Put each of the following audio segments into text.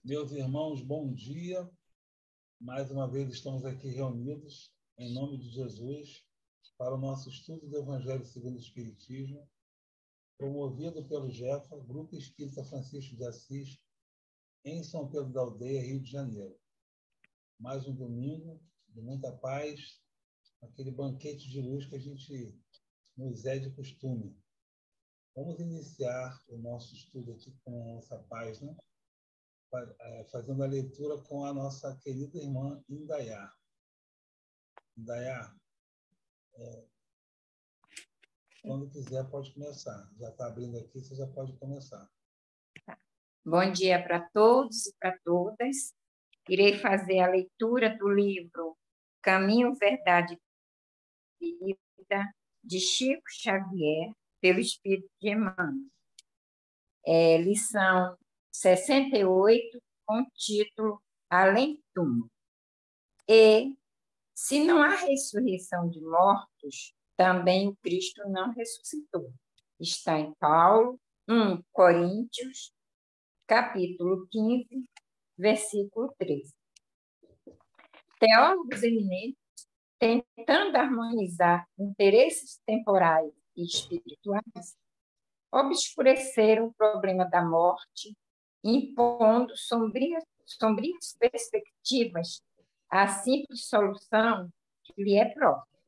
Meus irmãos, bom dia. Mais uma vez estamos aqui reunidos, em nome de Jesus, para o nosso estudo do Evangelho segundo o Espiritismo, promovido pelo GEFA, Grupo Espírita Francisco de Assis, em São Pedro da Aldeia, Rio de Janeiro. Mais um domingo de muita paz, aquele banquete de luz que a gente nos é de costume. Vamos iniciar o nosso estudo aqui com essa paz, né? Fazendo a leitura com a nossa querida irmã Indaiá. Indaiá, quando quiser pode começar. Já está abrindo aqui, você já pode começar. Bom dia para todos e para todas. Irei fazer a leitura do livro Caminho, Verdade e Vida, de Chico Xavier, pelo Espírito de Emmanuel. Lição 68, com o título Além do Túmulo. E, se não há ressurreição de mortos, também o Cristo não ressuscitou. Está em Paulo, 1 Coríntios, capítulo 15, versículo 13. Teólogos eminentes, tentando harmonizar interesses temporais e espirituais, obscureceram o problema da morte, impondo sombrias perspectivas à simples solução que lhe é própria.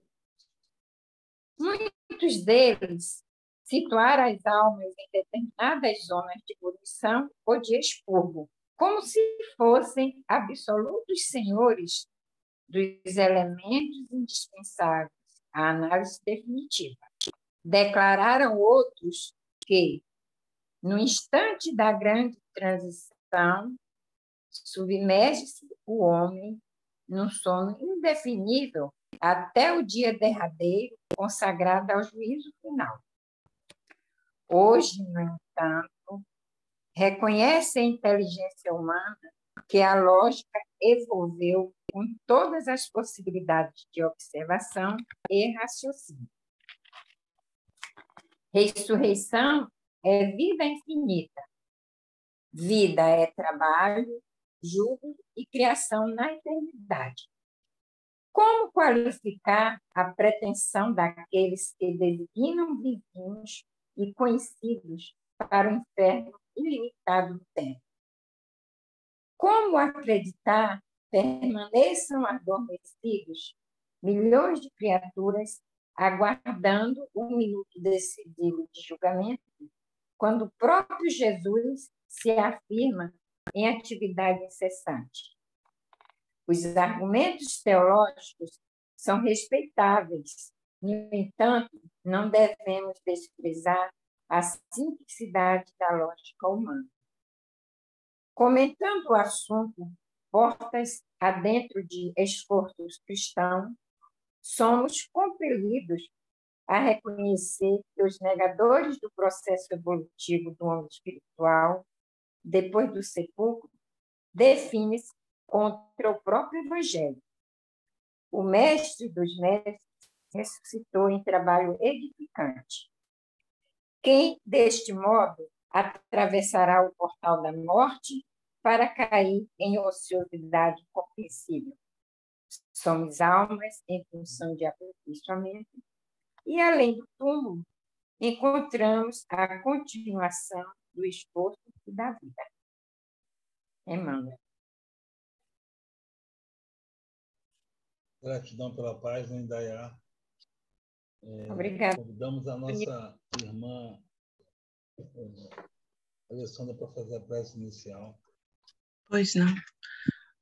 Muitos deles situaram as almas em determinadas zonas de evolução ou de expurgo, como se fossem absolutos senhores dos elementos indispensáveis à análise definitiva. Declararam outros que, no instante da grande transição, submerge-se o homem num sono indefinível até o dia derradeiro consagrado ao juízo final. Hoje, no entanto, reconhece a inteligência humana que a lógica evolveu com todas as possibilidades de observação e raciocínio. Ressurreição é vida infinita. Vida é trabalho, júbilo e criação na eternidade. Como qualificar a pretensão daqueles que designam vizinhos e conhecidos para o inferno ilimitado do tempo? Como acreditar permaneçam adormecidos milhões de criaturas aguardando um minuto decisivo de julgamento, quando o próprio Jesus se afirma em atividade incessante? Os argumentos teológicos são respeitáveis, no entanto, não devemos desprezar a simplicidade da lógica humana. Comentando o assunto, portas adentro de esforços cristãos, somos compelidos a reconhecer que os negadores do processo evolutivo do homem espiritual, depois do sepulcro, definem-se contra o próprio Evangelho. O mestre dos mestres ressuscitou em trabalho edificante. Quem, deste modo, atravessará o portal da morte para cair em ociosidade incompreensível? Somos almas em função de aperfeiçoamento e, além do túmulo, encontramos a continuação do esforço e da vida. Emmanuel. Gratidão pela paz, né, Indaiá? Obrigada. Convidamos a nossa irmã Alessandra para fazer a prece inicial. Pois não.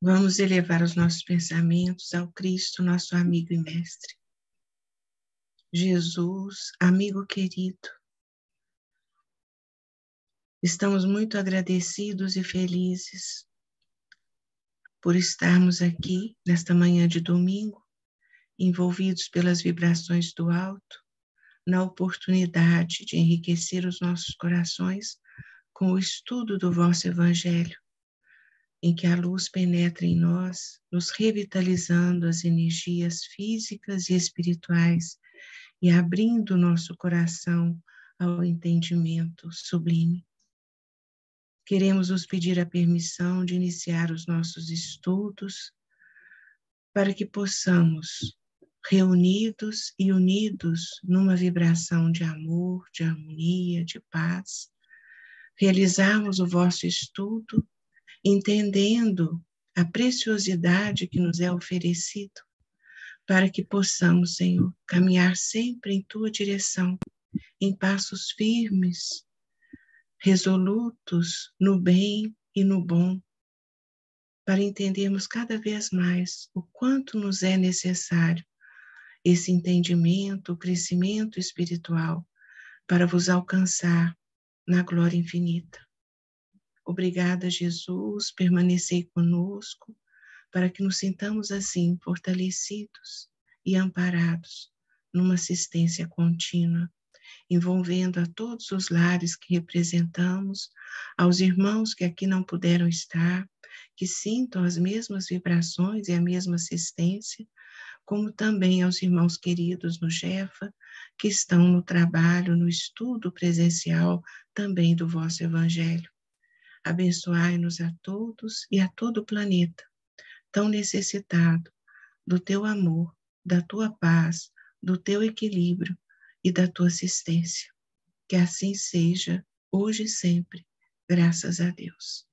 Vamos elevar os nossos pensamentos ao Cristo, nosso amigo e mestre. Jesus, amigo querido, estamos muito agradecidos e felizes por estarmos aqui nesta manhã de domingo, envolvidos pelas vibrações do alto, na oportunidade de enriquecer os nossos corações com o estudo do vosso Evangelho, em que a luz penetra em nós, nos revitalizando as energias físicas e espirituais e abrindo nosso coração ao entendimento sublime. queremos nos pedir a permissão de iniciar os nossos estudos para que possamos, reunidos e unidos numa vibração de amor, de harmonia, de paz, realizarmos o vosso estudo, entendendo a preciosidade que nos é oferecido, para que possamos, Senhor, caminhar sempre em Tua direção, em passos firmes, resolutos no bem e no bom, para entendermos cada vez mais o quanto nos é necessário esse entendimento, o crescimento espiritual, para vos alcançar na glória infinita. Obrigada, Jesus, permanecei conosco, para que nos sintamos assim, fortalecidos e amparados, numa assistência contínua, envolvendo a todos os lares que representamos, aos irmãos que aqui não puderam estar, que sintam as mesmas vibrações e a mesma assistência, como também aos irmãos queridos no Jefa, que estão no trabalho, no estudo presencial também do vosso Evangelho. Abençoai-nos a todos e a todo o planeta, tão necessitado do teu amor, da tua paz, do teu equilíbrio e da tua assistência. Que assim seja, hoje e sempre, graças a Deus.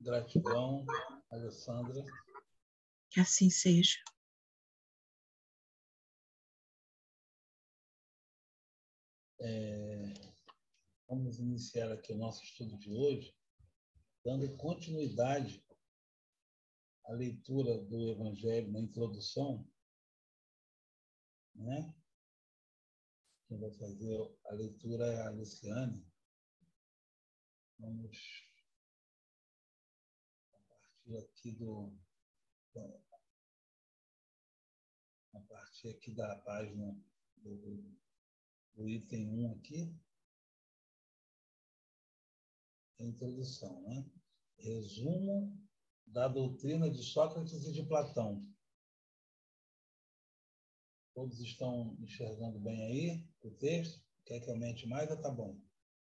Gratidão, Alessandra. Que assim seja. Vamos iniciar aqui o nosso estudo de hoje, dando continuidade à leitura do Evangelho na introdução, né? Quem vai fazer a leitura é a Luciane. Vamos a partir aqui da página do item 1 aqui, a introdução, né? Resumo da doutrina de Sócrates e de Platão. Todos estão enxergando bem aí o texto? Quer que aumente mais ou tá bom?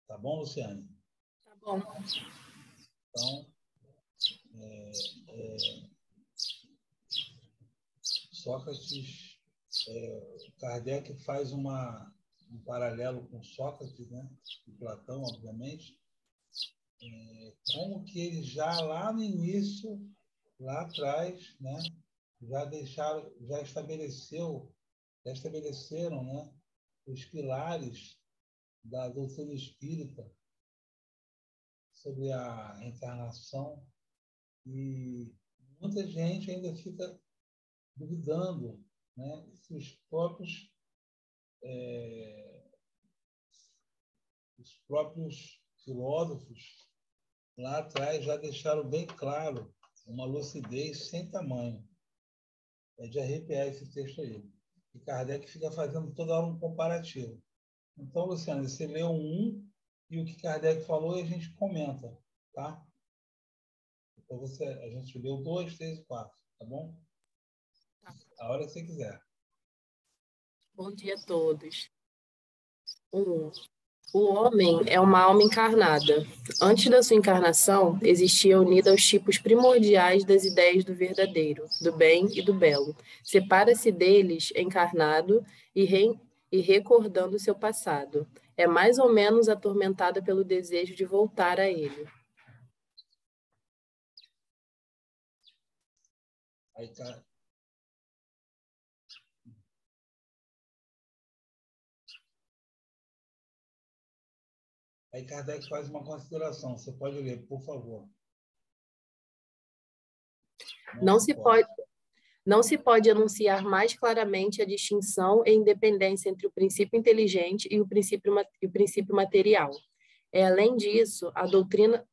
Tá bom, Luciane? Tá bom. Então, Sócrates, Kardec faz um paralelo com Sócrates, né? E Platão, obviamente, como que eles já lá no início, lá atrás, né? Já estabeleceram, né? Os pilares da doutrina espírita sobre a reencarnação, e muita gente ainda fica duvidando, né? Se os próprios filósofos lá atrás já deixaram bem claro uma lucidez sem tamanho. É de arrepiar esse texto aí. E Kardec fica fazendo toda hora um comparativo. Então, Luciano, você leu um e o que Kardec falou e a gente comenta, tá? Então, a gente leu 2, 3 e 4, tá bom? Tá. A hora que você quiser. Bom dia a todos. 1. O homem é uma alma encarnada. Antes da sua encarnação, existia unida aos tipos primordiais das ideias do verdadeiro, do bem e do belo. Separa-se deles encarnado e recordando seu passado. É mais ou menos atormentada pelo desejo de voltar a ele. Aí Kardec faz uma consideração. Você pode ler, por favor. Não se pode anunciar mais claramente a distinção e independência entre o princípio inteligente e o princípio material. Além disso, a doutrina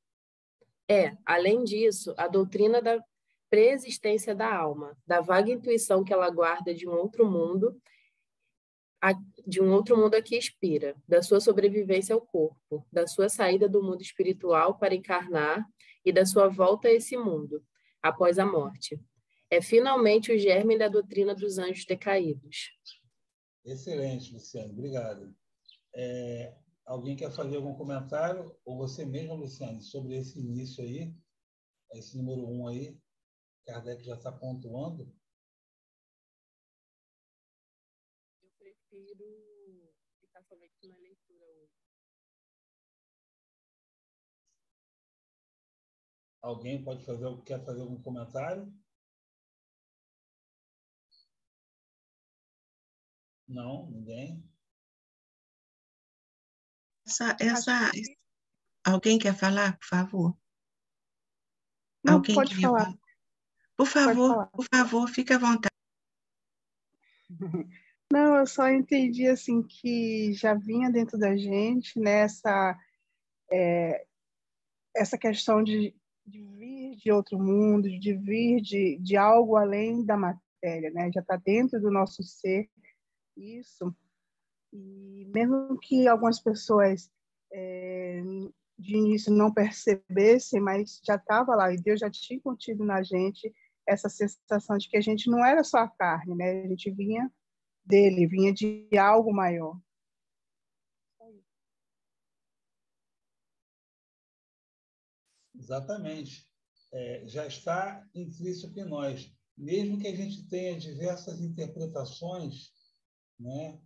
da preexistência da alma, da vaga intuição que ela guarda de um outro mundo a que expira, da sua sobrevivência ao corpo, da sua saída do mundo espiritual para encarnar e da sua volta a esse mundo, após a morte. É finalmente o germe da doutrina dos anjos decaídos. Excelente, Luciano. Obrigado. Alguém quer fazer algum comentário? Ou você mesmo, Luciane, sobre esse início aí, esse número 1 aí, Kardec já está pontuando? Eu prefiro ficar somente na leitura hoje. Alguém quer fazer algum comentário? Não, ninguém? Alguém quer falar, por favor? Não, Alguém pode queria falar. falar? Pode falar. Por favor, fique à vontade. Não, eu só entendi assim que já vinha dentro da gente, né, essa questão de vir de outro mundo, de vir de algo além da matéria, né? Já está dentro do nosso ser isso. E mesmo que algumas pessoas de início não percebessem, mas já estava lá, e Deus já tinha contido na gente essa sensação de que a gente não era só a carne, né? A gente vinha dele, vinha de algo maior. Exatamente. Já está intrínseco em nós. Mesmo que a gente tenha diversas interpretações, né?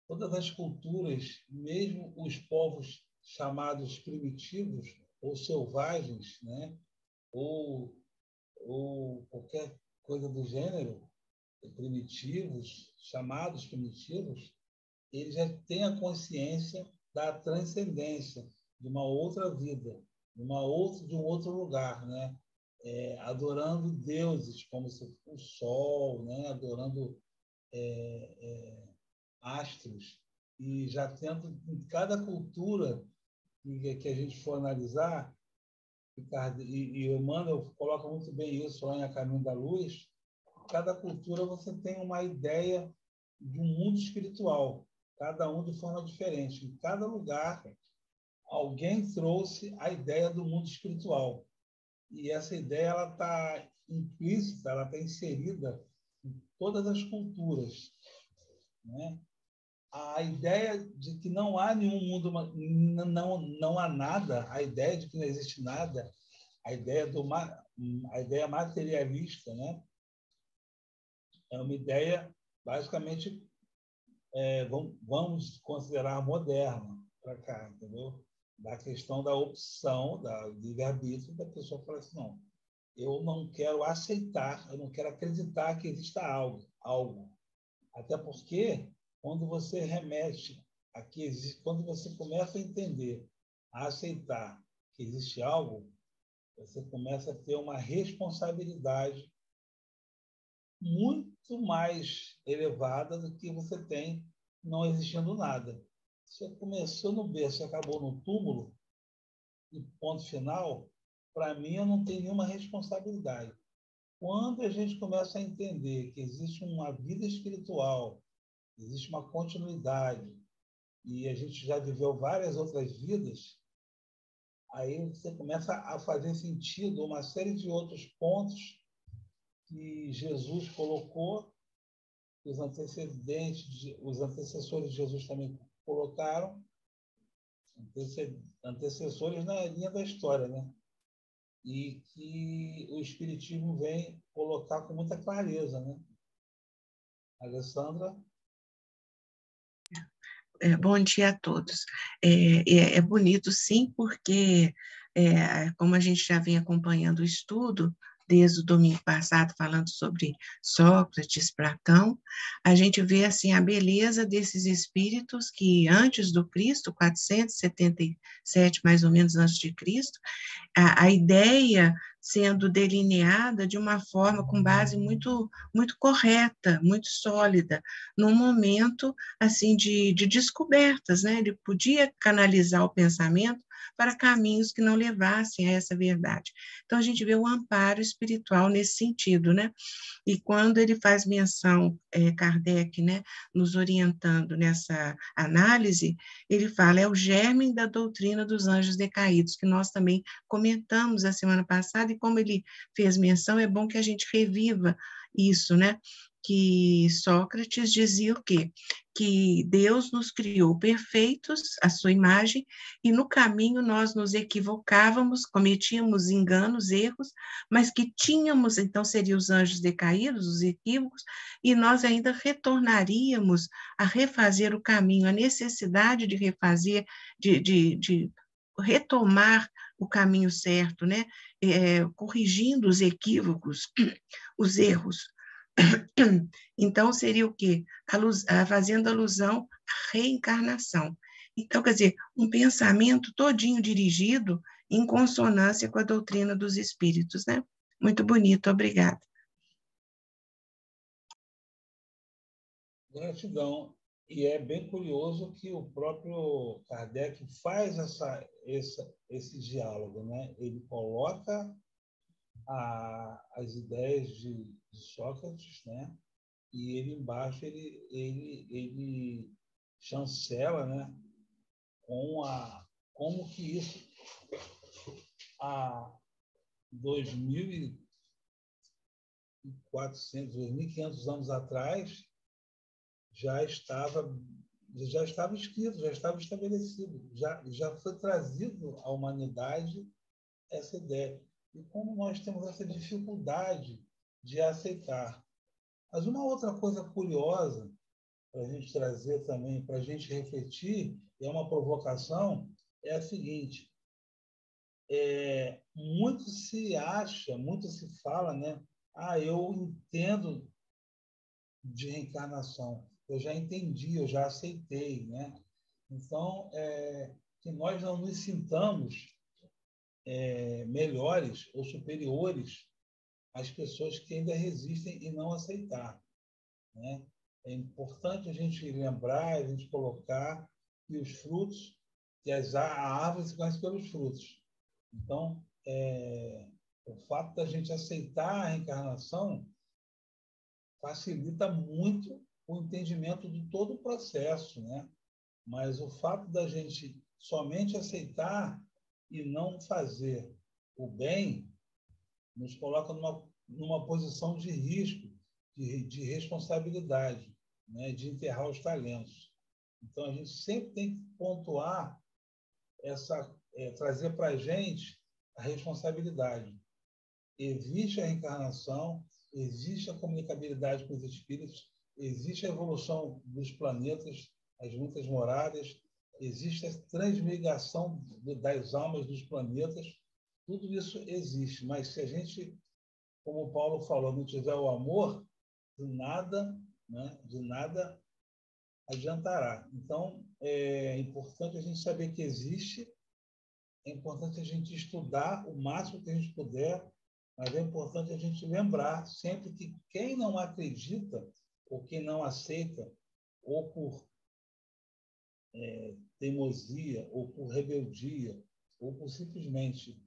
Todas as culturas, mesmo os povos chamados primitivos ou selvagens, né? ou qualquer coisa do gênero, chamados primitivos, eles já têm a consciência da transcendência, de uma outra vida, de um outro lugar, né? Adorando deuses, como o sol, né? Adorando astros, e já tendo em cada cultura que a gente for analisar, e Emmanuel coloca muito bem isso lá em A Caminho da Luz, cada cultura você tem uma ideia de um mundo espiritual, cada um de forma diferente. Em cada lugar, alguém trouxe a ideia do mundo espiritual. E essa ideia ela está implícita, ela está inserida em todas as culturas, né? A ideia de que não há nenhum mundo, não há nada, a ideia de que não existe nada, a ideia materialista, né? É uma ideia basicamente vamos considerar moderna para cá, entendeu? Da questão da opção, da livre-arbítrio, da pessoa falar assim, não, eu não quero aceitar, eu não quero acreditar que exista algo. Até porque, quando você remete a que existe, quando você começa a entender, a aceitar que existe algo, você começa a ter uma responsabilidade muito mais elevada do que você tem não existindo nada. Você começou no berço e acabou no túmulo, e ponto final, para mim eu não tenho nenhuma responsabilidade. Quando a gente começa a entender que existe uma vida espiritual, existe uma continuidade, e a gente já viveu várias outras vidas, aí você começa a fazer sentido uma série de outros pontos que Jesus colocou, que os antecessores de Jesus também colocaram, antecessores na linha da história, né? E que o Espiritismo vem colocar com muita clareza, né? Alessandra? Bom dia a todos. É bonito, sim, porque, como a gente já vem acompanhando o estudo, desde o domingo passado, falando sobre Sócrates, Platão, a gente vê, assim, a beleza desses espíritos que, antes do Cristo, 477, mais ou menos, antes de Cristo, a ideia sendo delineada de uma forma com base muito muito correta, muito sólida, num momento assim de descobertas, né? Ele podia canalizar o pensamento para caminhos que não levassem a essa verdade. Então a gente vê o amparo espiritual nesse sentido, né? E quando ele faz menção, Kardec, né, nos orientando nessa análise, ele fala, é o germe da doutrina dos anjos decaídos, que nós também comentamos a semana passada, e como ele fez menção, é bom que a gente reviva isso, né? que Sócrates dizia o quê? Que Deus nos criou perfeitos, à sua imagem, e no caminho nós nos equivocávamos, cometíamos enganos, erros, mas que tínhamos, então seriam os anjos decaídos, os equívocos, e nós ainda retornaríamos a refazer o caminho, a necessidade de refazer, de retomar o caminho certo, né? Corrigindo os equívocos, os erros. Então, seria o quê? Fazendo alusão à reencarnação. Então, quer dizer, um pensamento todinho dirigido em consonância com a doutrina dos espíritos, né? Muito bonito, obrigada. Gratidão. E é bem curioso que o próprio Kardec faz esse diálogo, né? Ele coloca as ideias de Sócrates, né? E ele embaixo ele chancela, né? Como que isso há 2.400, 2.500 anos atrás já estava escrito, já estava estabelecido, já foi trazido à humanidade essa ideia. E como nós temos essa dificuldade de aceitar. Mas uma outra coisa curiosa para a gente trazer também, para a gente refletir, é uma provocação, é a seguinte: muito se acha, muito se fala, né? Eu entendo de reencarnação, eu já entendi, eu já aceitei, né? Então, que nós não nos sintamos melhores ou superiores às pessoas que ainda resistem e não aceitar, né? É importante a gente lembrar, a gente colocar que os frutos, que a árvore se conhece pelos frutos. Então, o fato da gente aceitar a reencarnação facilita muito o entendimento de todo o processo, né? Mas o fato da gente somente aceitar e não fazer o bem nos coloca numa posição de risco, de responsabilidade, né? De enterrar os talentos. Então, a gente sempre tem que pontuar trazer para a gente a responsabilidade. Existe a reencarnação, existe a comunicabilidade com os espíritos, existe a evolução dos planetas, as muitas moradas, existe a transmigração das almas dos planetas, tudo isso existe, mas se a gente, como o Paulo falou, não tiver o amor, de nada, né, de nada adiantará. Então, é importante a gente saber que existe, é importante a gente estudar o máximo que a gente puder, mas é importante a gente lembrar sempre que quem não acredita, ou quem não aceita, ou por teimosia, ou por rebeldia, ou por simplesmente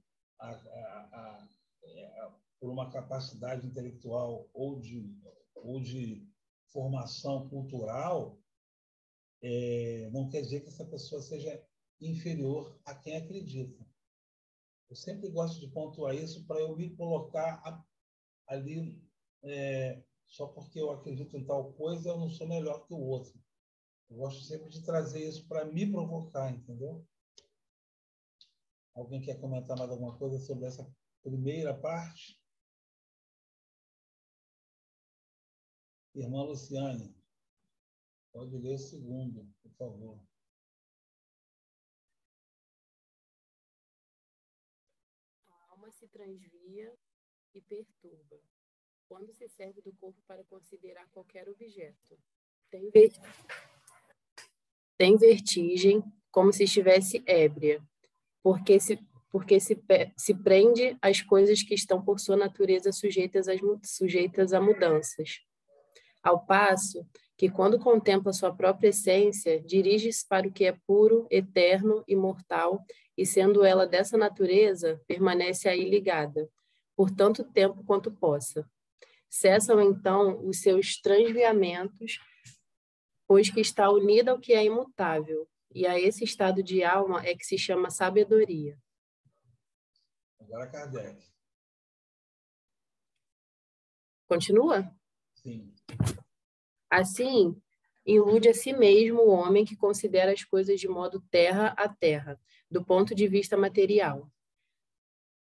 por uma capacidade intelectual ou de formação cultural, não quer dizer que essa pessoa seja inferior a quem acredita. Eu sempre gosto de pontuar isso para eu me colocar ali, só porque eu acredito em tal coisa, eu não sou melhor que o outro. Eu gosto sempre de trazer isso para me provocar, entendeu? Alguém quer comentar mais alguma coisa sobre essa primeira parte? Irmã Luciane, pode ler o segundo, por favor. A alma se transvia e perturba quando se serve do corpo para considerar qualquer objeto. Tem vertigem, como se estivesse ébria, porque se prende às coisas que estão por sua natureza sujeitas a mudanças. Ao passo que, quando contempla sua própria essência, dirige-se para o que é puro, eterno, imortal, e sendo ela dessa natureza, permanece aí ligada, por tanto tempo quanto possa. Cessam, então, os seus transviamentos, pois que está unida ao que é imutável, e a esse estado de alma é que se chama sabedoria. Agora Kardec. Continua? Sim. Assim, ilude a si mesmo o homem que considera as coisas de modo terra a terra, do ponto de vista material.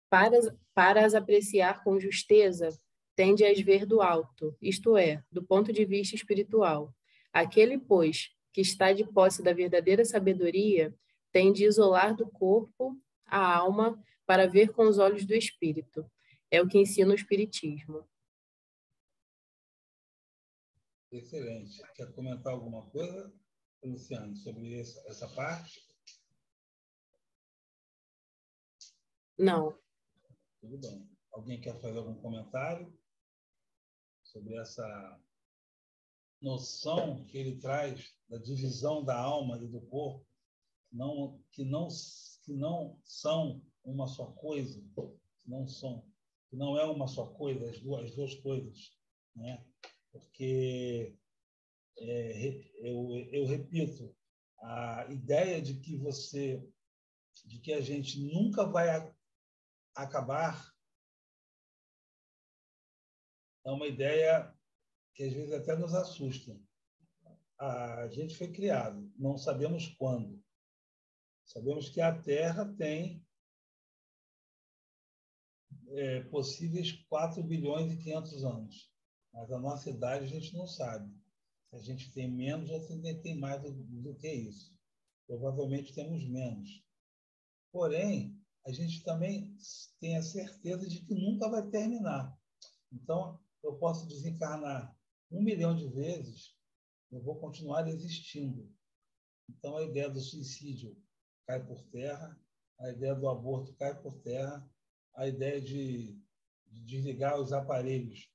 Para as apreciar com justeza, tende a as ver do alto, isto é, do ponto de vista espiritual. Aquele, pois, que está de posse da verdadeira sabedoria, tem de isolar do corpo a alma para ver com os olhos do espírito. É o que ensina o Espiritismo. Excelente. Quer comentar alguma coisa, Luciano, sobre essa parte? Não. Tudo bem. Alguém quer fazer algum comentário sobre essa noção que ele traz da divisão da alma e do corpo, que não são uma só coisa, que não é uma só coisa, as duas coisas, né? Porque eu repito, a ideia de que a gente nunca vai acabar é uma ideia que às vezes até nos assusta. A gente foi criado, não sabemos quando. Sabemos que a Terra tem possíveis 4 bilhões e 500 anos, mas a nossa idade a gente não sabe. Se a gente tem menos ou se tem mais do que isso. Provavelmente temos menos. Porém, a gente também tem a certeza de que nunca vai terminar. Então, eu posso desencarnar 1 milhão de vezes, eu vou continuar existindo. Então, a ideia do suicídio cai por terra, a ideia do aborto cai por terra, a ideia de desligar os aparelhos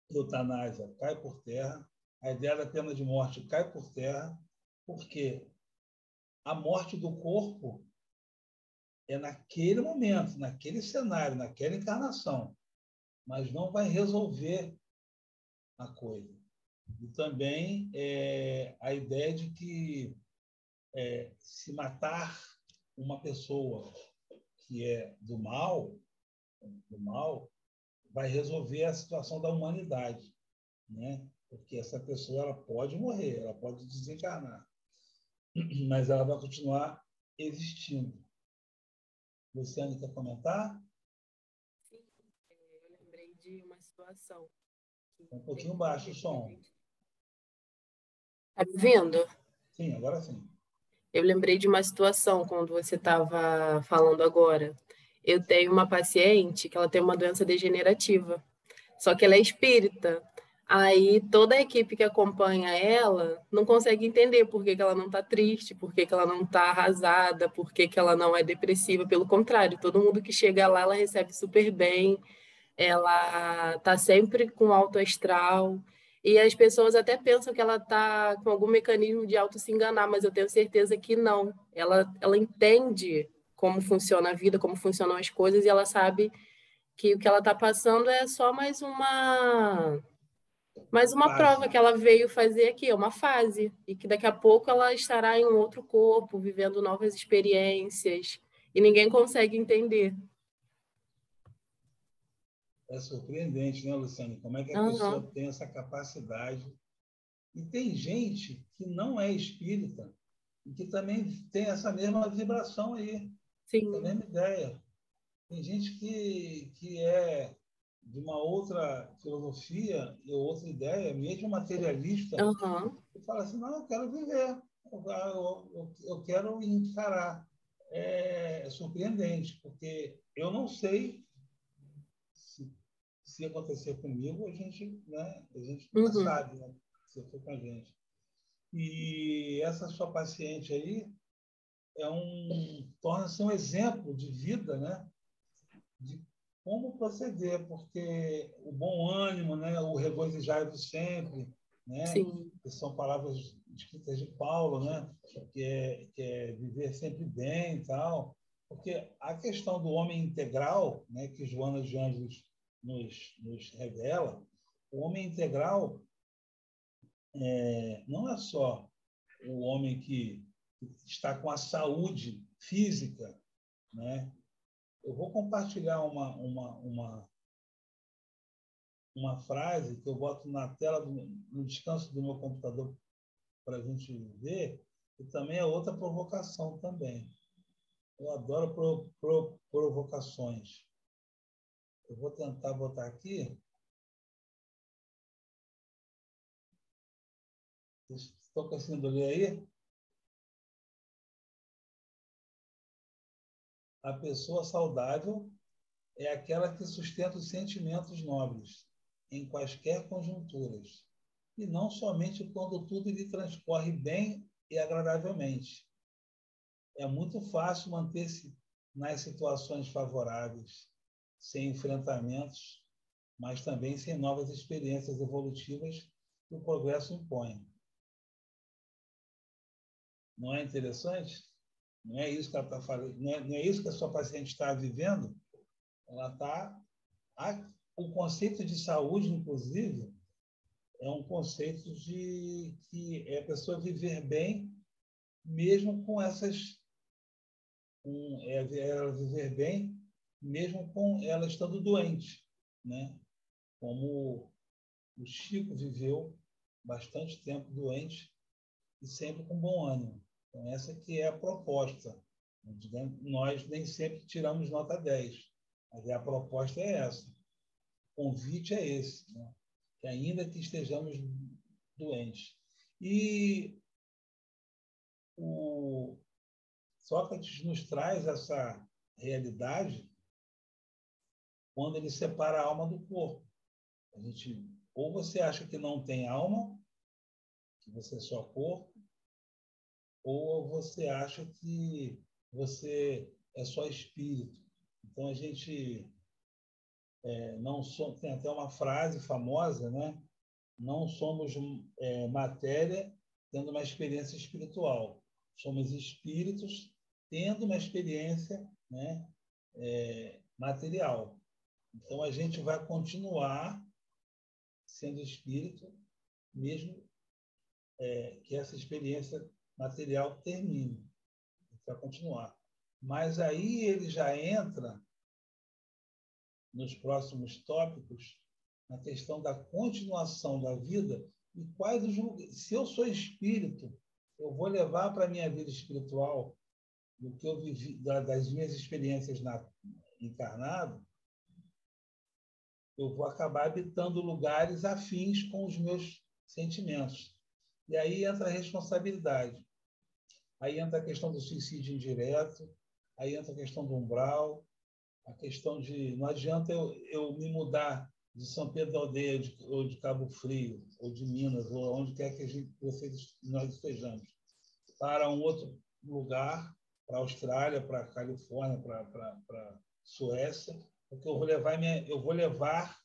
de eutanásia cai por terra, a ideia da pena de morte cai por terra, porque a morte do corpo é naquele momento, naquele cenário, naquela encarnação, mas não vai resolver a coisa. E também a ideia de que se matar uma pessoa que é do mal, vai resolver a situação da humanidade, né? Porque essa pessoa ela pode morrer, ela pode desencarnar, mas ela vai continuar existindo. Luciane, quer comentar? Sim, eu lembrei de uma situação. Um pouquinho baixo o som. Tá me vendo? Sim, agora sim. Eu lembrei de uma situação quando você estava falando agora. Eu tenho uma paciente que ela tem uma doença degenerativa, só que ela é espírita. Aí toda a equipe que acompanha ela não consegue entender por que ela não está triste, por que ela não está arrasada, por que ela não é depressiva. Pelo contrário, todo mundo que chega lá, ela recebe super bem, ela está sempre com alto astral. E as pessoas até pensam que ela está com algum mecanismo de auto se enganar, mas eu tenho certeza que não. Ela entende como funciona a vida, como funcionam as coisas, e ela sabe que o que ela está passando é só mais uma prova que ela veio fazer aqui, é uma fase, e que daqui a pouco ela estará em um outro corpo, vivendo novas experiências, e ninguém consegue entender. É surpreendente, né, Luciane? Como é que a Uhum. pessoa tem essa capacidade? E tem gente que não é espírita e que também tem essa mesma vibração aí, Sim. essa mesma ideia. Tem gente que é de uma outra filosofia e outra ideia, mesmo materialista, Uhum. e fala assim, não, eu quero viver, eu quero encarar. É surpreendente, porque eu não sei se acontecer comigo, a gente nunca Uhum. sabe, né, se for com a gente. E essa sua paciente aí torna-se um exemplo de vida, né? De como proceder, porque o bom ânimo, né? O regozijar sempre, né? Sim. Que são palavras escritas de Paulo, né? Que é viver sempre bem e tal. Porque a questão do homem integral, né? Que Joana de Ângeles nos revela, o homem integral não é só o homem que está com a saúde física, né? Eu vou compartilhar uma frase que eu boto na tela, no descanso do meu computador para a gente ver, e também é outra provocação também. Eu adoro provocações. Eu vou tentar botar aqui. Estou conseguindo ler aí? A pessoa saudável é aquela que sustenta os sentimentos nobres em quaisquer conjunturas, e não somente quando tudo lhe transcorre bem e agradavelmente. É muito fácil manter-se nas situações favoráveis, sem enfrentamentos, mas também sem novas experiências evolutivas que o progresso impõe. Não é interessante? Não é isso que ela está falando, não é isso que a sua paciente está vivendo? Ela está... O conceito de saúde, inclusive, é um conceito de que é a pessoa viver bem, mesmo com essas... ela viver bem, mesmo com ela estando doente, né? Como o Chico viveu bastante tempo doente e sempre com bom ânimo. Então, essa que é a proposta. Nós nem sempre tiramos nota 10, mas a proposta é essa. O convite é esse, né? Que ainda que estejamos doentes. E o Sócrates nos traz essa realidade quando ele separa a alma do corpo. A gente, ou você acha que não tem alma, que você é só corpo, ou você acha que você é só espírito. Então, a gente não tem até uma frase famosa, né? Não somos matéria tendo uma experiência espiritual. Somos espíritos tendo uma experiência, né, material. Então, a gente vai continuar sendo espírito, mesmo que essa experiência material termine. Vai continuar. Mas aí ele já entra nos próximos tópicos na questão da continuação da vida e quais os lugares. Se eu sou espírito, eu vou levar para a minha vida espiritual do que eu vivi, das minhas experiências encarnado, eu vou acabar habitando lugares afins com os meus sentimentos. E aí entra a responsabilidade. Aí entra a questão do suicídio indireto, aí entra a questão do umbral, a questão de... Não adianta eu me mudar de São Pedro da Aldeia, ou de Cabo Frio, ou de Minas, ou onde quer que nós estejamos, para um outro lugar, para a Austrália, para a Califórnia, para Suécia, porque eu vou levar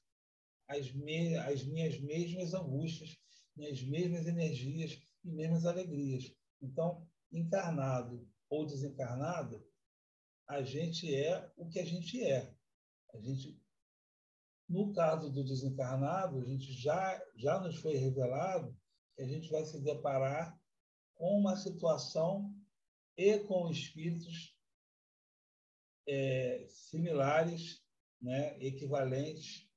as minhas mesmas angústias, minhas mesmas energias e mesmas alegrias. Então, encarnado ou desencarnado, a gente é o que a gente é. No caso do desencarnado, a gente já nos foi revelado que a gente vai se deparar com uma situação e com espíritos similares, né, equivalentes,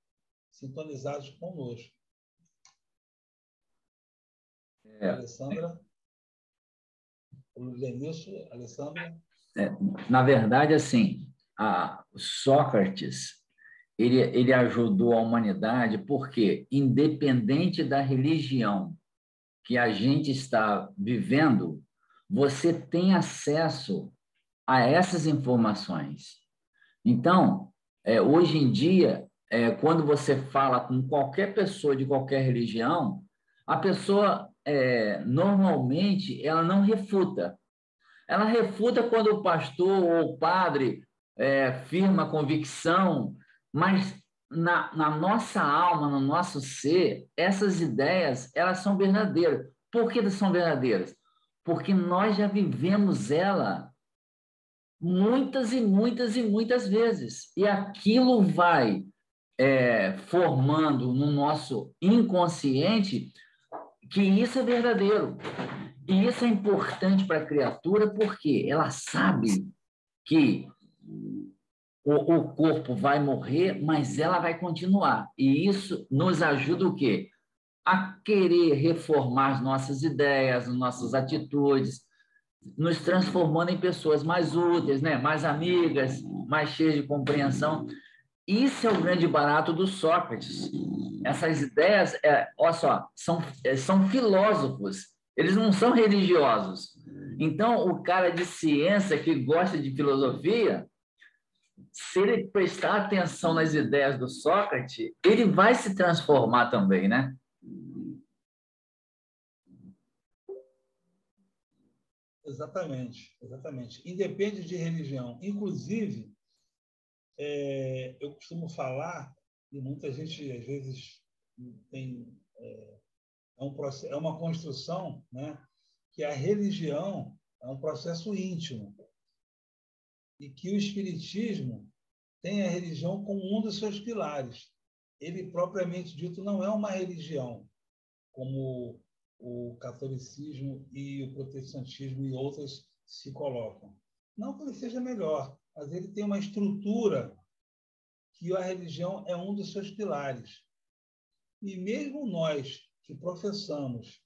sintonizados conosco. Alessandra? O Lenilson, Alessandra? Na verdade, assim, Sócrates, ele ajudou a humanidade porque, independente da religião que a gente está vivendo, você tem acesso a essas informações. Então, hoje em dia, quando você fala com qualquer pessoa de qualquer religião, a pessoa, normalmente, ela não refuta. Ela refuta quando o pastor ou o padre firma a convicção, mas na nossa alma, no nosso ser, essas ideias, elas são verdadeiras. Por que são verdadeiras? Porque nós já vivemos ela muitas e muitas e muitas vezes. E aquilo vai formando no nosso inconsciente que isso é verdadeiro. E isso é importante para a criatura porque ela sabe que o corpo vai morrer, mas ela vai continuar. E isso nos ajuda o quê? A querer reformar as nossas ideias, as nossas atitudes, nos transformando em pessoas mais úteis, né? Mais amigas, mais cheias de compreensão. Isso é o grande barato do Sócrates. Essas ideias, olha só, são filósofos, eles não são religiosos. Então, o cara de ciência que gosta de filosofia, se ele prestar atenção nas ideias do Sócrates, ele vai se transformar também, né? Exatamente, exatamente. Independe de religião. Inclusive, eu costumo falar, e muita gente, às vezes, tem... é uma construção, né, que a religião é um processo íntimo e que o espiritismo tem a religião como um dos seus pilares. Ele, propriamente dito, não é uma religião, como o catolicismo e o protestantismo e outras se colocam. Não que ele seja melhor, mas ele tem uma estrutura que a religião é um dos seus pilares. E mesmo nós que professamos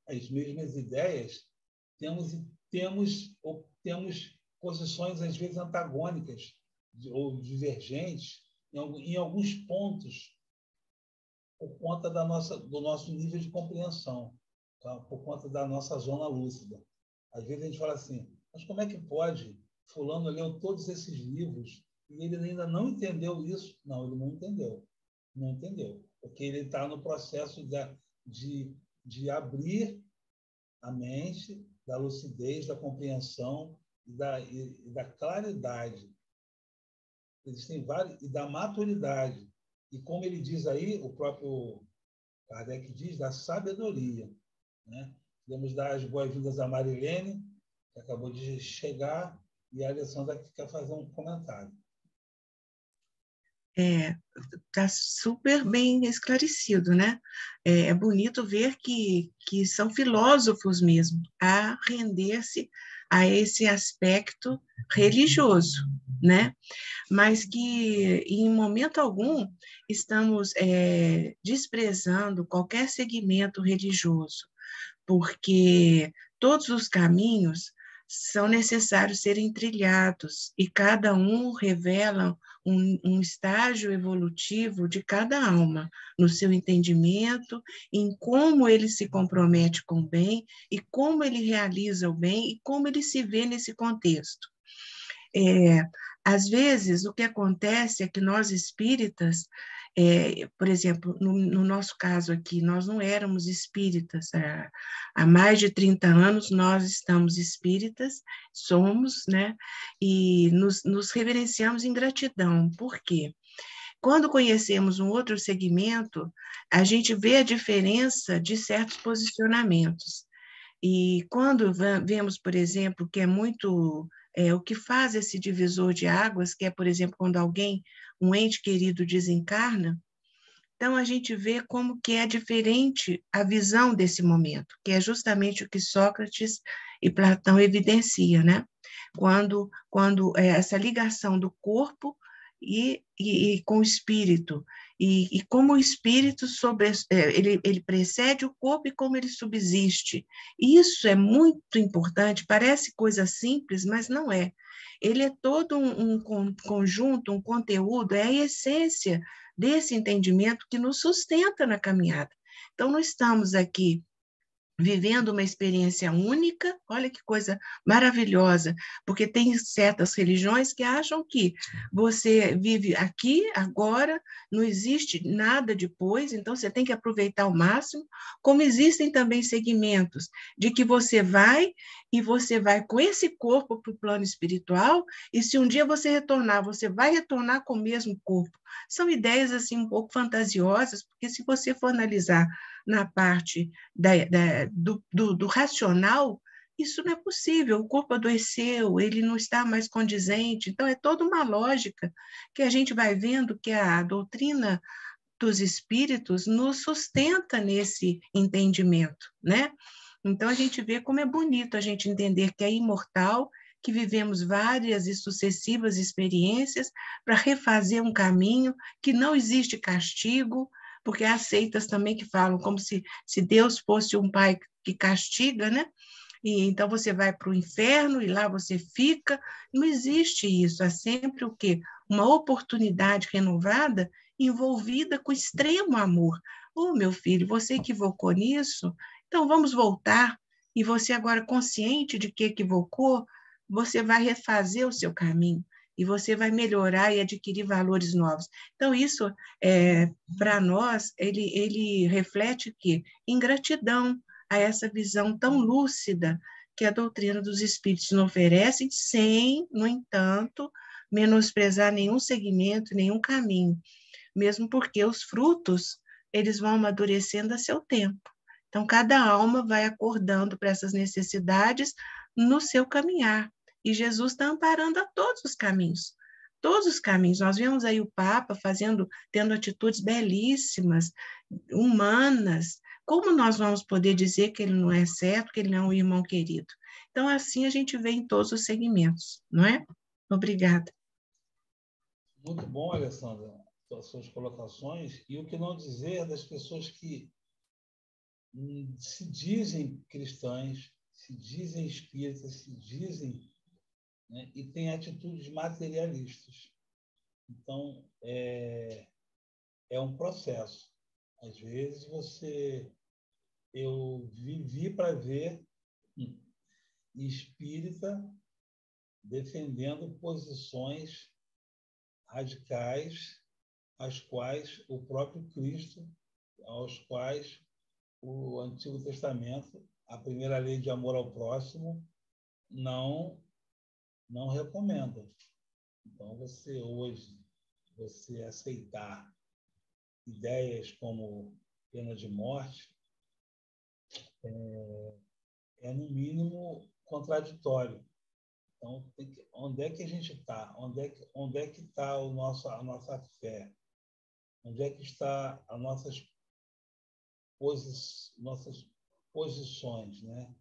as mesmas ideias, temos posições, às vezes, antagônicas ou divergentes em alguns pontos, por conta do nosso nível de compreensão, tá? Por conta da nossa zona lúcida. Às vezes a gente fala assim, mas como é que pode? Fulano leu todos esses livros e ele ainda não entendeu isso? Não, ele não entendeu. Não entendeu. Porque ele está no processo de abrir a mente, da lucidez, da compreensão e da claridade. Existem vários, e da maturidade. E como ele diz aí, o próprio Kardec diz, da sabedoria. Né? Podemos dar as boas-vindas a Marilene, que acabou de chegar, e a Alessandra que quer fazer um comentário. Está super bem esclarecido, né? É bonito ver que são filósofos mesmo, a render-se a esse aspecto religioso, né? Mas que, em momento algum, estamos desprezando qualquer segmento religioso, porque todos os caminhos são necessários serem trilhados e cada um revela um estágio evolutivo de cada alma, no seu entendimento, em como ele se compromete com o bem e como ele realiza o bem e como ele se vê nesse contexto. Às vezes, o que acontece é que nós espíritas, por exemplo, no nosso caso aqui, nós não éramos espíritas. Há mais de 30 anos nós estamos espíritas, somos, né? E nos reverenciamos em gratidão. Por quê? Quando conhecemos um outro segmento, a gente vê a diferença de certos posicionamentos. E quando vemos, por exemplo, que é muito... o que faz esse divisor de águas, que é, por exemplo, quando um ente querido desencarna, então a gente vê como que é diferente a visão desse momento, que é justamente o que Sócrates e Platão evidenciam, né? Quando essa ligação do corpo e com o espírito, e como o espírito ele precede o corpo e como ele subsiste. Isso é muito importante, parece coisa simples, mas não é. Ele é todo um conjunto, um conteúdo, é a essência desse entendimento que nos sustenta na caminhada. Então, não estamos aqui vivendo uma experiência única, olha que coisa maravilhosa, porque tem certas religiões que acham que você vive aqui, agora, não existe nada depois, então você tem que aproveitar ao máximo, como existem também segmentos de que você vai com esse corpo para o plano espiritual, e se um dia você retornar, você vai retornar com o mesmo corpo. São ideias assim um pouco fantasiosas, porque se você for analisar na parte do racional, isso não é possível, o corpo adoeceu, ele não está mais condizente, então é toda uma lógica que a gente vai vendo que a doutrina dos espíritos nos sustenta nesse entendimento, né? Então a gente vê como é bonito a gente entender que é imortal, que vivemos várias e sucessivas experiências para refazer um caminho, que não existe castigo, porque há seitas também que falam como se Deus fosse um pai que castiga, né? E então você vai para o inferno e lá você fica. Não existe isso. É sempre o quê? Uma oportunidade renovada, envolvida com extremo amor. Oh, meu filho, você equivocou nisso? Então vamos voltar. E você agora consciente de que equivocou, você vai refazer o seu caminho e você vai melhorar e adquirir valores novos. Então isso, para nós, ele reflete o quê? Ingratidão a essa visão tão lúcida que a doutrina dos espíritos nos oferece, sem, no entanto, menosprezar nenhum segmento, nenhum caminho, mesmo porque os frutos, eles vão amadurecendo a seu tempo. Então, cada alma vai acordando para essas necessidades no seu caminhar. E Jesus está amparando a todos os caminhos. Todos os caminhos. Nós vemos aí o Papa tendo atitudes belíssimas, humanas. Como nós vamos poder dizer que ele não é certo, que ele não é um irmão querido? Então, assim a gente vê em todos os segmentos, não é? Obrigada. Muito bom, Alessandra, as suas colocações. E o que não dizer das pessoas que se dizem cristãs, se dizem espíritas, se dizem, né, e têm atitudes materialistas. Então, é um processo. Às vezes, eu vivi para ver espírita defendendo posições radicais, às quais o próprio Cristo, aos quais o Antigo Testamento, a primeira lei de amor ao próximo, não recomenda. Então, você aceitar ideias como pena de morte no mínimo, contraditório. Então, onde é que a gente está? Onde é que está a nossa fé? Onde é que está as nossas posições, né?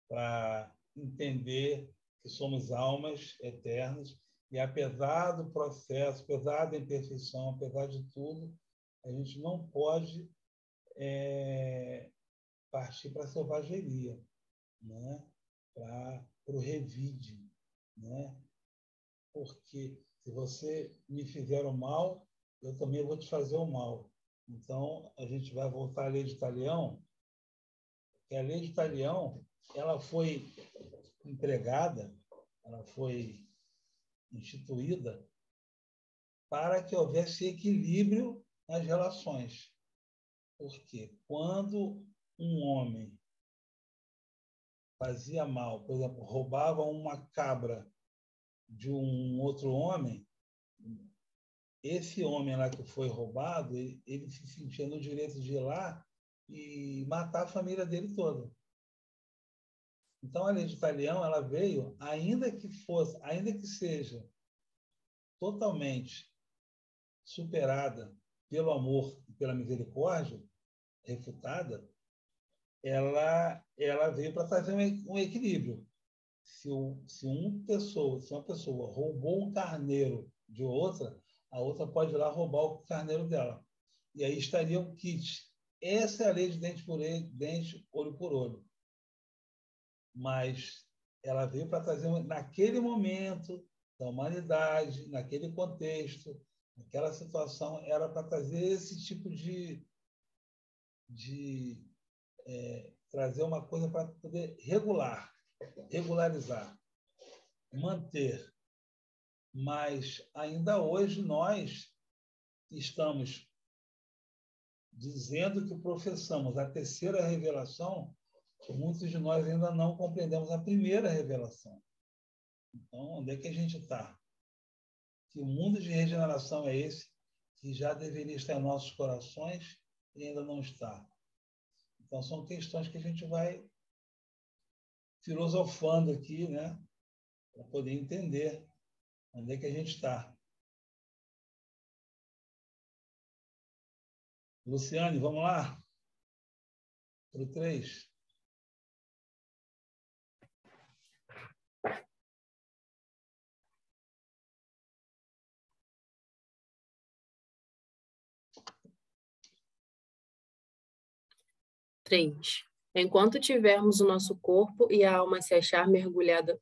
Para entender que somos almas eternas e, apesar do processo, apesar da imperfeição, apesar de tudo, a gente não pode partir para a selvageria, né? Para o revide, né? Porque se você me fizer o mal, eu também vou te fazer o mal. Então, a gente vai voltar à lei de Talião, que a lei de Talião, ela foi empregada, ela foi instituída para que houvesse equilíbrio nas relações. Porque quando um homem fazia mal, por exemplo, roubava uma cabra de um outro homem, esse homem lá que foi roubado, ele se sentia no direito de ir lá e matar a família dele toda. Então, a lei de Talião, ela veio, ainda que seja totalmente superada pelo amor e pela misericórdia, refutada, ela veio para fazer um equilíbrio. Se uma pessoa roubou um carneiro de outra, a outra pode ir lá roubar o carneiro dela. E aí estaria um kit. Essa é a lei de dente por dente, olho por olho. Mas ela veio para trazer, naquele momento da humanidade, naquele contexto, naquela situação, era para trazer esse tipo de trazer uma coisa para poder regularizar, manter. Mas ainda hoje nós estamos dizendo que professamos a terceira revelação, muitos de nós ainda não compreendemos a primeira revelação. Então, onde é que a gente está? Que mundo de regeneração é esse que já deveria estar em nossos corações e ainda não está? Então, são questões que a gente vai filosofando aqui, né? Para poder entender onde é que a gente está. Luciane, vamos lá? Para o 3. 3. Enquanto tivermos o nosso corpo e a alma se achar mergulhada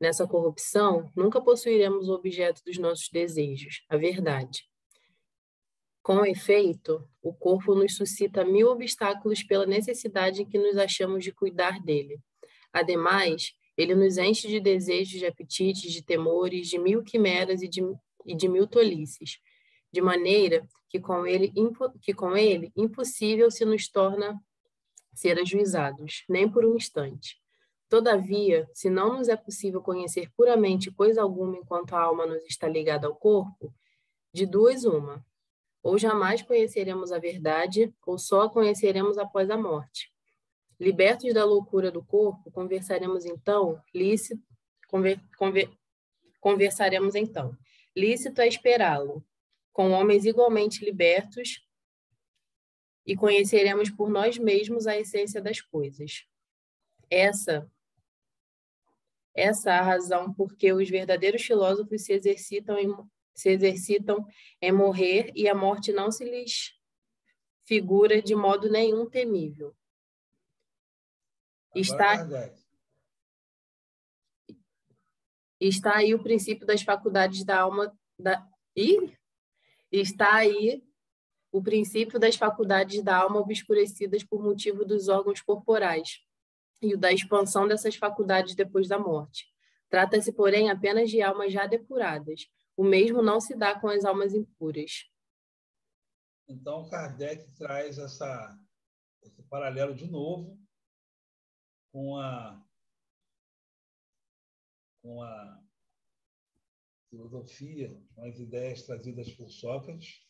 nessa corrupção, nunca possuiremos o objeto dos nossos desejos, a verdade. Com efeito, o corpo nos suscita 1000 obstáculos pela necessidade que nos achamos de cuidar dele. Ademais, ele nos enche de desejos, de apetites, de temores, de 1000 quimeras e de 1000 tolices, de maneira que com ele impossível se nos torna ser ajuizados, nem por um instante. Todavia, se não nos é possível conhecer puramente coisa alguma enquanto a alma nos está ligada ao corpo, de duas uma: ou jamais conheceremos a verdade, ou só a conheceremos após a morte. Libertos da loucura do corpo, conversaremos então. Lícito é esperá-lo, com homens igualmente libertos, e conheceremos por nós mesmos a essência das coisas. Essa é a razão por que os verdadeiros filósofos se exercitam em morrer, e a morte não se lhes figura de modo nenhum temível. Está aí o princípio das faculdades da alma. Está aí o princípio das faculdades da alma obscurecidas por motivo dos órgãos corporais e o da expansão dessas faculdades depois da morte. Trata-se, porém, apenas de almas já depuradas. O mesmo não se dá com as almas impuras. Então, Kardec traz esse paralelo de novo com a filosofia, com as ideias trazidas por Sócrates,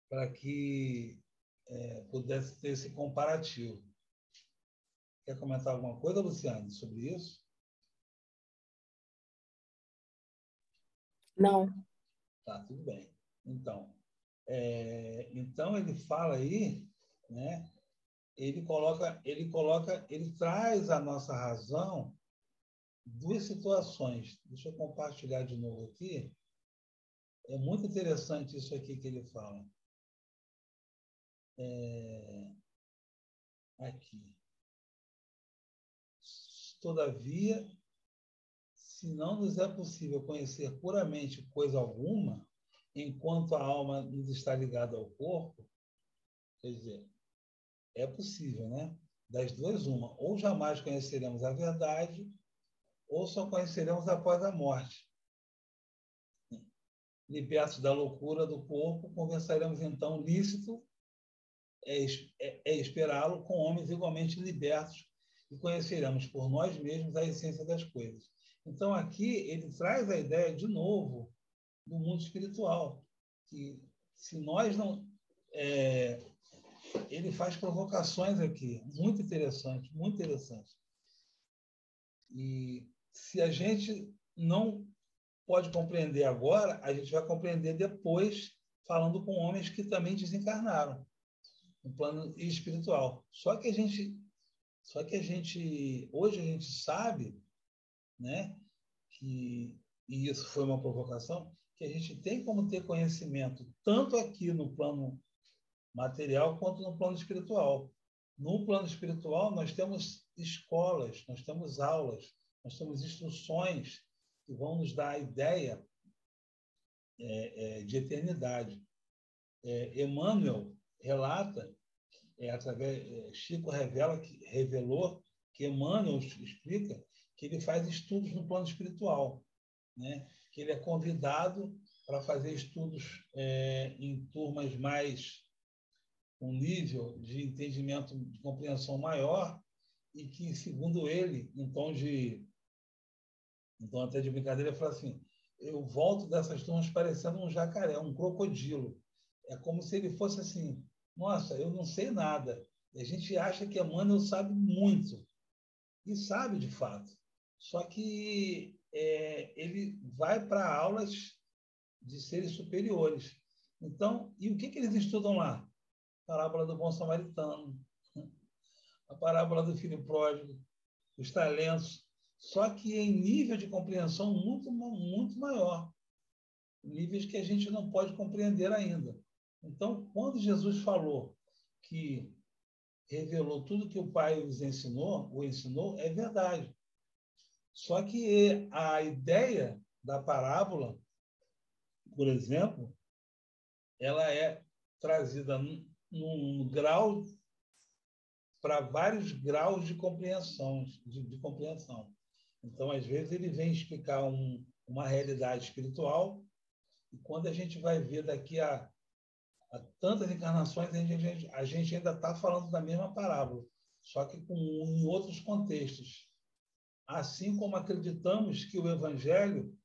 para que pudesse ter esse comparativo. Quer comentar alguma coisa, Luciane, sobre isso? Não. Tá, tudo bem. Então ele fala aí, né? Ele traz a nossa razão duas situações. Deixa eu compartilhar de novo aqui. É muito interessante isso aqui que ele fala. Aqui. Todavia, se não nos é possível conhecer puramente coisa alguma, enquanto a alma nos está ligada ao corpo, quer dizer, é possível, né? Das duas, uma. Ou jamais conheceremos a verdade, ou só conheceremos após a morte. Libertos da loucura do corpo, conversaremos então lícito esperá-lo com homens igualmente libertos e conheceremos por nós mesmos a essência das coisas. Então, aqui, ele traz a ideia, de novo, do mundo espiritual, que se nós não... ele faz provocações aqui, muito interessante, muito interessante. E se a gente não pode compreender agora, a gente vai compreender depois, falando com homens que também desencarnaram no plano espiritual. Só que hoje a gente sabe, né, e isso foi uma provocação, que a gente tem como ter conhecimento tanto aqui no plano material quanto no plano espiritual. No plano espiritual, nós temos escolas, nós temos aulas, nós temos instruções que vão nos dar a ideia de eternidade. Emmanuel relata, Chico revelou que Emmanuel explica que ele faz estudos no plano espiritual, né? Que ele é convidado para fazer estudos em turmas mais um nível de entendimento, de compreensão maior, e que, segundo ele, em tom até de brincadeira, ele fala assim: eu volto dessas turmas parecendo um jacaré, um crocodilo. É como se ele fosse assim: nossa, eu não sei nada. E a gente acha que Emmanuel sabe muito, e sabe de fato. Só que ele vai para aulas de seres superiores. Então, e o que eles estudam lá? A parábola do bom samaritano, a parábola do filho pródigo, os talentos, só que em nível de compreensão muito, muito maior, níveis que a gente não pode compreender ainda. Então, quando Jesus falou que revelou tudo que o Pai o ensinou, é verdade. Só que a ideia da parábola, por exemplo, ela é trazida num grau para vários graus de compreensão, de compreensão. Então, às vezes, ele vem explicar uma realidade espiritual, e quando a gente vai ver daqui a tantas encarnações, a gente ainda está falando da mesma parábola, só que em outros contextos. Assim como acreditamos que o Evangelho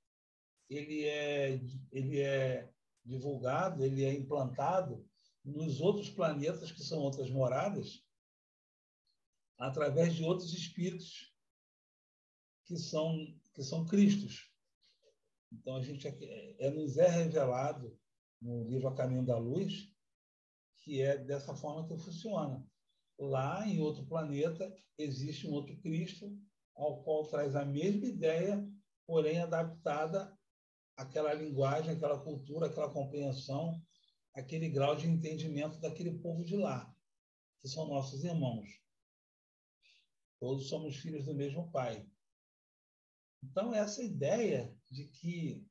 ele é divulgado, ele é implantado nos outros planetas, que são outras moradas, através de outros espíritos que são Cristos. Então, nos é revelado no livro A Caminho da Luz que é dessa forma que funciona. Lá, em outro planeta, existe um outro Cristo, ao qual traz a mesma ideia, porém adaptada àquela linguagem, àquela cultura, àquela compreensão, aquele grau de entendimento daquele povo de lá, que são nossos irmãos. Todos somos filhos do mesmo Pai. Então, essa ideia de que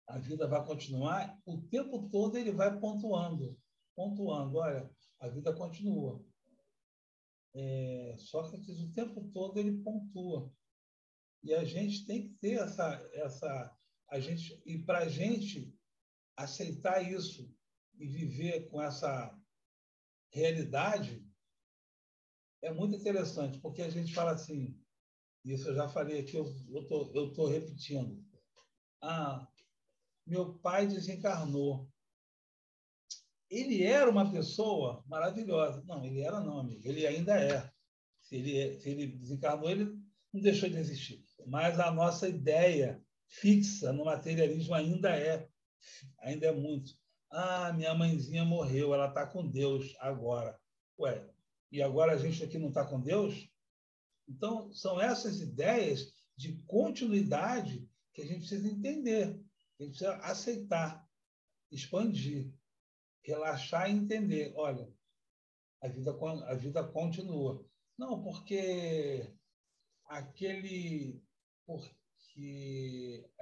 a vida vai continuar, o tempo todo ele vai pontuando. Olha, a vida continua. Sócrates, o tempo todo, ele pontua. E a gente tem que ter e para a gente aceitar isso e viver com essa realidade, é muito interessante, porque a gente fala assim, isso eu já falei aqui, eu tô repetindo. Meu pai desencarnou. Ele era uma pessoa maravilhosa. Não, ele era não, amigo. Ele ainda é. Se ele desencarnou, ele não deixou de existir. Mas a nossa ideia fixa no materialismo ainda é muito. Minha mãezinha morreu, ela está com Deus agora. Ué, e agora a gente aqui não está com Deus? Então, são essas ideias de continuidade que a gente precisa entender, a gente precisa aceitar, expandir, relaxar e entender. Olha, a vida continua. Não, porque a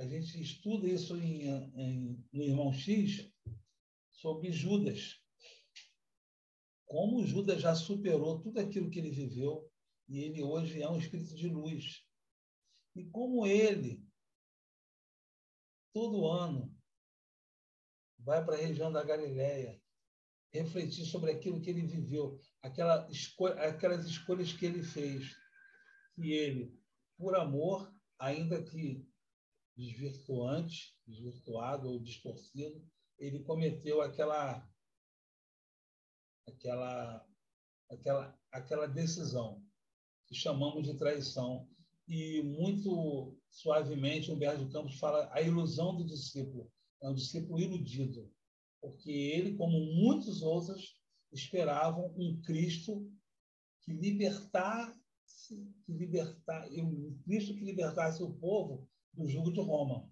gente estuda isso no Irmão X sobre Judas. Como Judas já superou tudo aquilo que ele viveu e ele hoje é um espírito de luz. E como ele, todo ano, vai para a região da Galileia refletir sobre aquilo que ele viveu, aquelas escolhas que ele fez, que ele, por amor, ainda que desvirtuado ou distorcido, ele cometeu aquela decisão que chamamos de traição. E muito suavemente Humberto de Campos fala a ilusão do discípulo. É um discípulo iludido, porque ele, como muitos outros, esperavam um Cristo que libertasse o povo do jugo de Roma.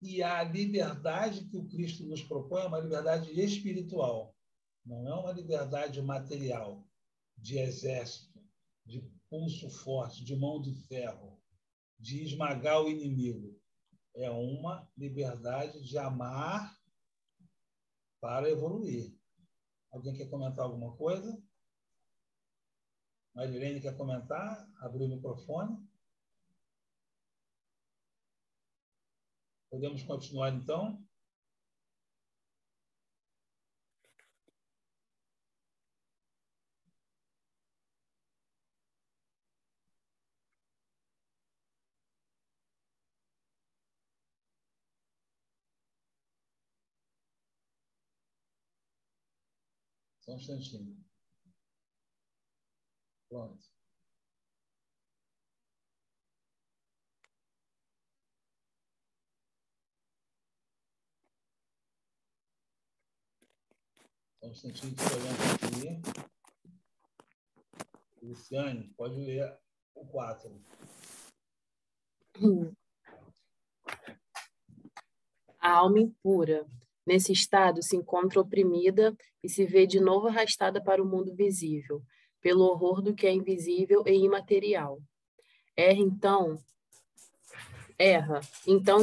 E a liberdade que o Cristo nos propõe é uma liberdade espiritual, não é uma liberdade material, de exército, de pulso forte, de mão de ferro, de esmagar o inimigo. É uma liberdade de amar para evoluir. Alguém quer comentar alguma coisa? Marilene quer comentar? Abriu o microfone. Podemos continuar, então? Só um instantinho. Pronto. Só um instantinho que eu olhando aqui. Luciane, pode ler o 4. A alma impura, Nesse estado, se encontra oprimida e se vê de novo arrastada para o mundo visível, pelo horror do que é invisível e imaterial. Então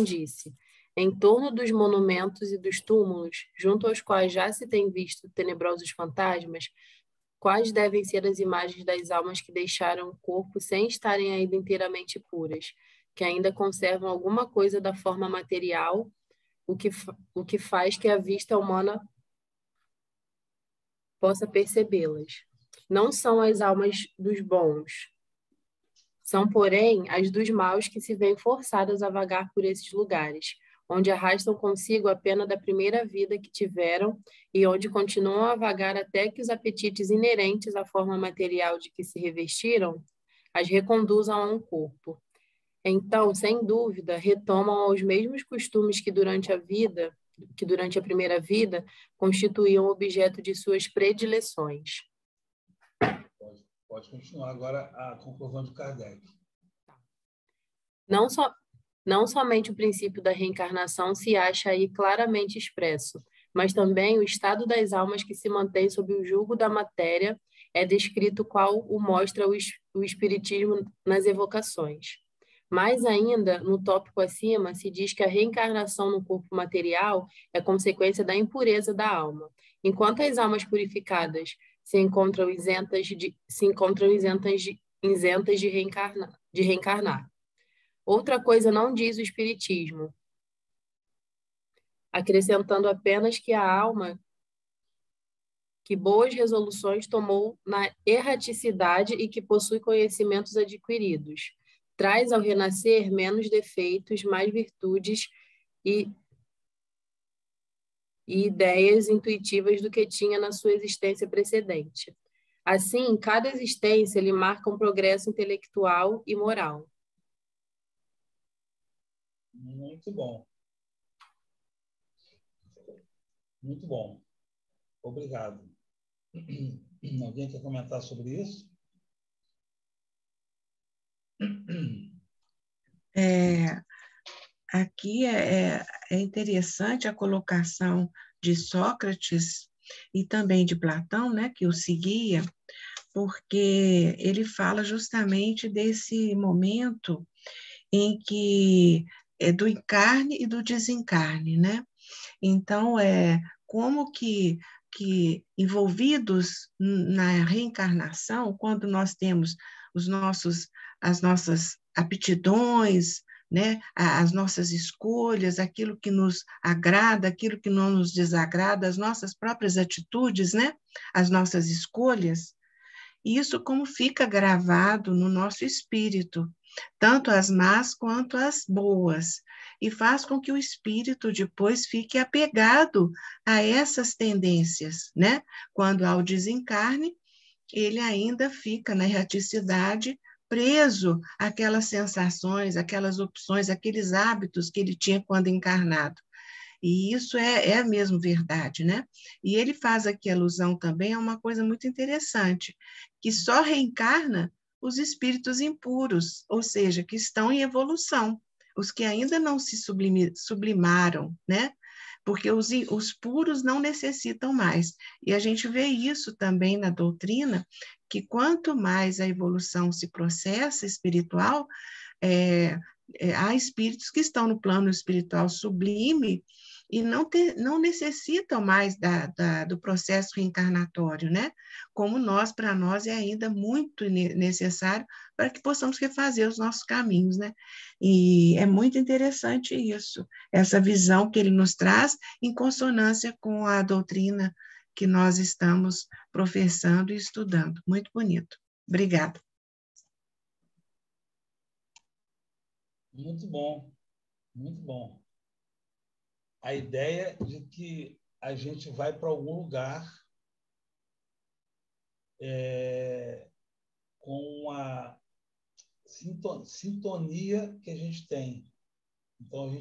disse, em torno dos monumentos e dos túmulos, junto aos quais já se tem visto tenebrosos fantasmas, quais devem ser as imagens das almas que deixaram o corpo sem estarem ainda inteiramente puras, que ainda conservam alguma coisa da forma material, o que faz que a vista humana possa percebê-las. Não são as almas dos bons, são, porém, as dos maus que se veem forçadas a vagar por esses lugares, onde arrastam consigo a pena da primeira vida que tiveram e onde continuam a vagar até que os apetites inerentes à forma material de que se revestiram as reconduzam a um corpo. Então, sem dúvida, retomam aos mesmos costumes que durante a primeira vida, constituíam objeto de suas predileções. Pode continuar agora a conclusão de Kardec. Não somente o princípio da reencarnação se acha aí claramente expresso, mas também o estado das almas que se mantém sob o jugo da matéria é descrito qual o mostra o Espiritismo nas evocações. Mais ainda, no tópico acima, se diz que a reencarnação no corpo material é consequência da impureza da alma, enquanto as almas purificadas se encontram isentas de reencarnar. Outra coisa não diz o Espiritismo, acrescentando apenas que a alma que boas resoluções tomou na erraticidade e que possui conhecimentos adquiridos, traz ao renascer menos defeitos, mais virtudes e ideias intuitivas do que tinha na sua existência precedente. Assim, cada existência lhe marca um progresso intelectual e moral. Muito bom. Muito bom. Obrigado. Alguém quer comentar sobre isso? Aqui é interessante a colocação de Sócrates e também de Platão, né, que o seguia, porque ele fala justamente desse momento em que é do encarne e do desencarne, né? Então, como que envolvidos na reencarnação, quando nós temos as nossas aptidões, né, as nossas escolhas, aquilo que nos agrada, aquilo que não nos desagrada, as nossas próprias atitudes, né, as nossas escolhas, isso como fica gravado no nosso espírito, tanto as más quanto as boas, e faz com que o espírito depois fique apegado a essas tendências, né? Quando há o desencarne, ele ainda fica na erraticidade, preso àquelas sensações, aquelas opções, aqueles hábitos que ele tinha quando encarnado. E isso é mesmo verdade, né? E ele faz aqui alusão também a uma coisa muito interessante, que só reencarna os espíritos impuros, ou seja, que estão em evolução, os que ainda não se sublimaram, né? Porque os puros não necessitam mais. E a gente vê isso também na doutrina, que quanto mais a evolução se processa espiritual, há espíritos que estão no plano espiritual sublime e não necessitam mais do processo reencarnatório, né? Como para nós é ainda muito necessário para que possamos refazer os nossos caminhos, né? E é muito interessante isso, essa visão que ele nos traz em consonância com a doutrina que nós estamos professando e estudando. Muito bonito. Obrigada. Muito bom, muito bom. A ideia de que a gente vai para algum lugar com a sintonia que a gente tem. Então,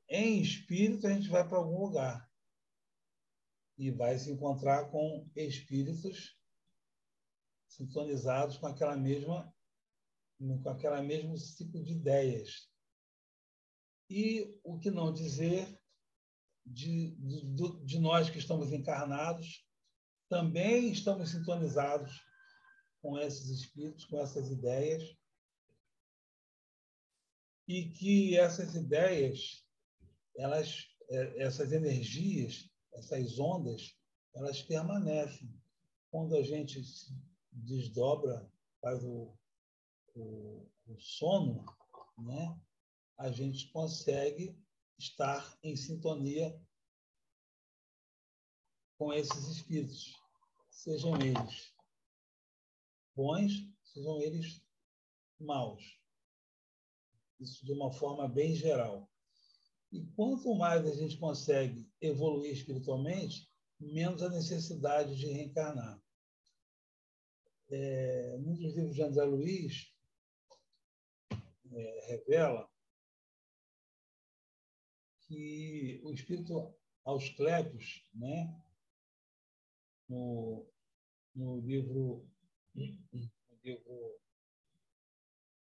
em espírito, a gente vai para algum lugar e vai se encontrar com espíritos sintonizados com aquele mesmo ciclo de ideias. E o que não dizer de nós que estamos encarnados também estamos sintonizados com esses espíritos, com essas ideias, e que essas ideias, essas energias, essas ondas, elas permanecem. Quando a gente se desdobra, faz o sono, né? A gente consegue estar em sintonia com esses espíritos, sejam eles bons, sejam eles maus. Isso de uma forma bem geral. E quanto mais a gente consegue evoluir espiritualmente, menos a necessidade de reencarnar. Num dos livros de André Luiz, revela que o espírito Asclépios, né, no livro.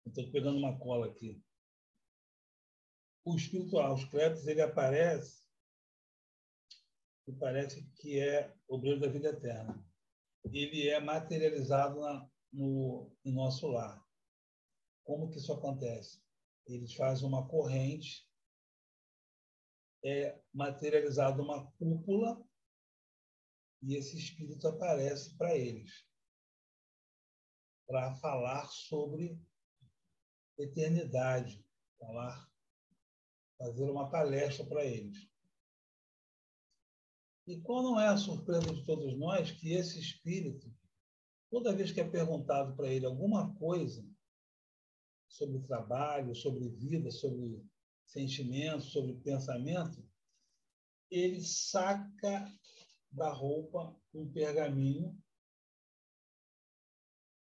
Estou pegando uma cola aqui. O espírito Asclépios, ele aparece e parece que é obreiro da vida eterna. Ele é materializado no nosso lar. Como que isso acontece? Eles fazem uma corrente, é materializado uma cúpula, e esse espírito aparece para eles, para falar sobre eternidade, fazer uma palestra para eles. E qual não é a surpresa de todos nós que esse espírito, toda vez que é perguntado para ele alguma coisa sobre trabalho, sobre vida, sobre sentimento, sobre pensamento, ele saca da roupa um pergaminho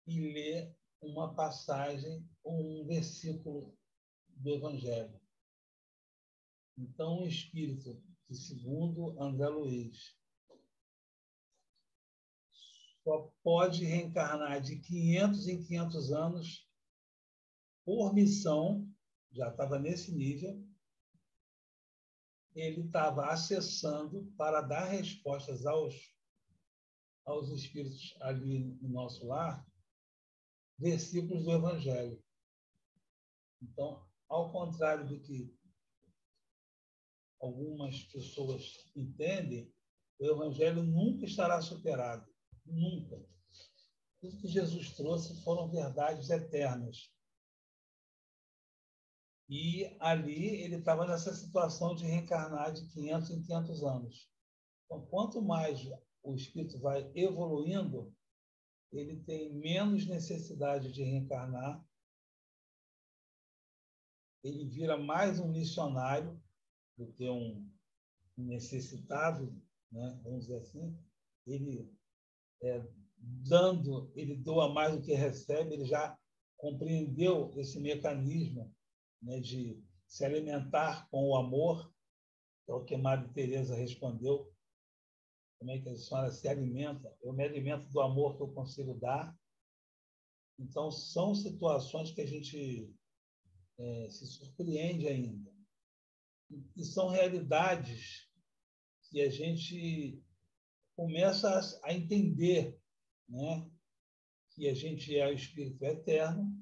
e lê uma passagem ou um versículo do Evangelho. Então, o espírito, que, segundo André Luiz, só pode reencarnar de 500 em 500 anos por missão, já estava nesse nível, ele estava acessando para dar respostas aos espíritos ali no nosso lar, versículos do Evangelho. Então, ao contrário do que algumas pessoas entendem, o Evangelho nunca estará superado. Nunca. Tudo que Jesus trouxe foram verdades eternas. E ali ele estava nessa situação de reencarnar de 500 em 500 anos. Então, quanto mais o espírito vai evoluindo, ele tem menos necessidade de reencarnar, ele vira mais um missionário do que um necessitado, né? Vamos dizer assim. Ele ele doa mais do que recebe, ele já compreendeu esse mecanismo, né, de se alimentar com o amor, que é o que Madre Teresa respondeu. Como é que a senhora se alimenta? Eu me alimento do amor que eu consigo dar. Então, são situações que a gente se surpreende ainda. E são realidades que a gente começa a entender, né? Que a gente é o Espírito eterno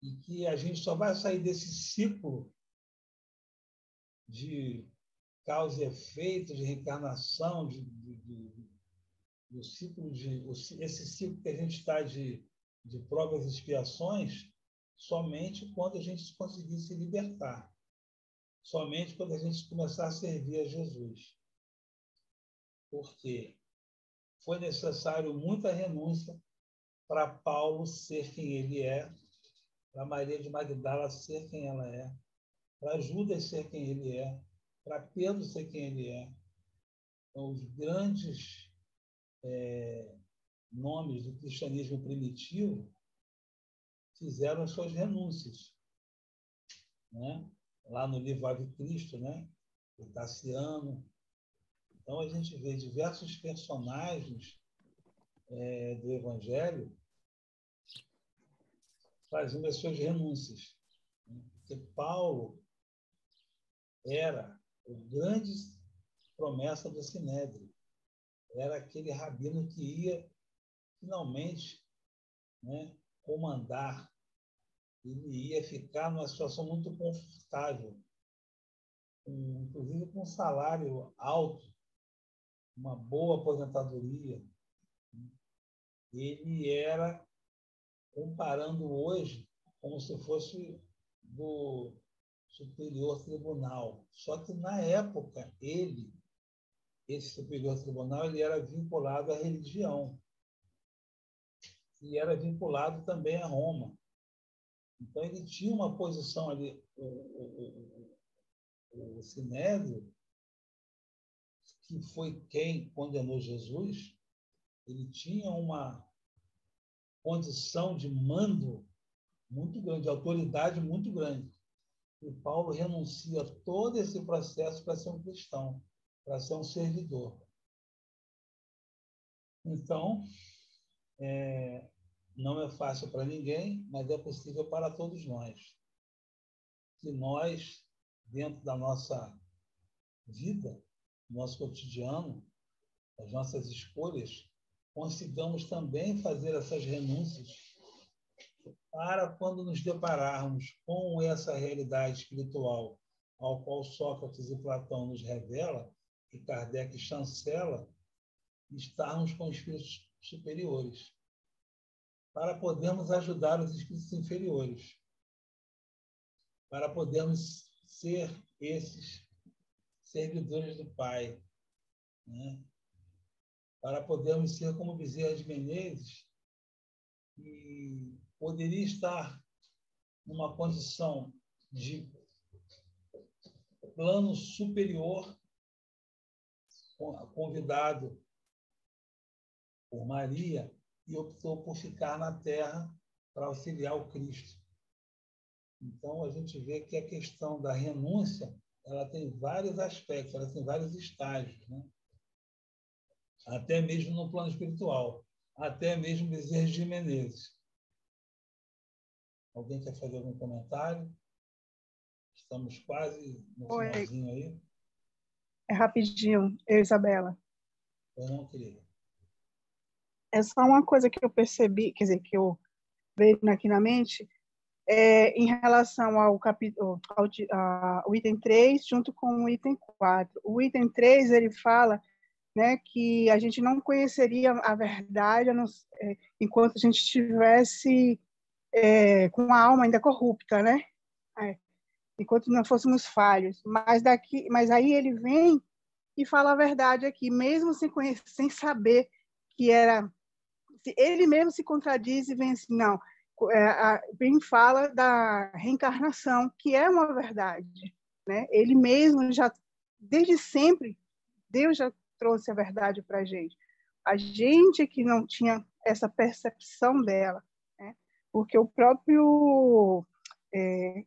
e que a gente só vai sair desse ciclo de causa e efeito, de reencarnação, do ciclo esse ciclo que a gente está de provas e expiações, somente quando a gente conseguir se libertar, somente quando a gente começar a servir a Jesus. Porque foi necessário muita renúncia para Paulo ser quem ele é, para Maria de Magdala ser quem ela é, para Judas ser quem ele é, para Pedro ser quem ele é. Então, os grandes nomes do cristianismo primitivo fizeram as suas renúncias, né? Lá no livro Ave Cristo, né? O Tassiano. Então, a gente vê diversos personagens do Evangelho fazendo as suas renúncias. Porque Paulo era a grande promessa do Sinédrio. Era aquele rabino que ia, finalmente, né, comandar. Ele ia ficar numa situação muito confortável, inclusive com um salário alto, uma boa aposentadoria. Ele era, comparando hoje, como se fosse do Superior Tribunal. Só que, na época, esse Superior Tribunal, ele era vinculado à religião e era vinculado também a Roma. Então, ele tinha uma posição ali, o Sinédrio, que foi quem condenou Jesus, ele tinha uma condição de mando muito grande, de autoridade muito grande. E Paulo renuncia a todo esse processo para ser um cristão, para ser um servidor. Então, não é fácil para ninguém, mas é possível para todos nós. Que nós, dentro da nossa vida, nosso cotidiano, as nossas escolhas, consigamos também fazer essas renúncias para quando nos depararmos com essa realidade espiritual ao qual Sócrates e Platão nos revela, e Kardec chancela, estarmos com espíritos superiores, para podermos ajudar os espíritos inferiores, para podermos ser esses servidores do Pai, né? Para podermos ser como Bezerra de Menezes, e poderia estar numa condição de plano superior, convidado por Maria, e optou por ficar na Terra para auxiliar o Cristo. Então, a gente vê que a questão da renúncia, ela tem vários aspectos, ela tem vários estágios, né? Até mesmo no plano espiritual, até mesmo Bezerra de Menezes. Alguém quer fazer algum comentário? Estamos quase no finalzinho aí. É rapidinho, Isabela. Eu não queria. É só uma coisa que eu percebi, quer dizer, que eu veio aqui na mente, em relação ao capítulo, ao item 3, junto com o item 4. O item 3, ele fala, né, que a gente não conheceria a verdade enquanto a gente estivesse com a alma ainda corrupta, né? Enquanto não fôssemos falhos. Mas aí ele vem e fala a verdade aqui, mesmo sem conhecer, sem saber que era. Ele mesmo se contradiz e vem assim, não. Bem fala da reencarnação, que é uma verdade, né? Ele mesmo já, desde sempre, Deus já trouxe a verdade para a gente que não tinha essa percepção dela, né? Porque o próprio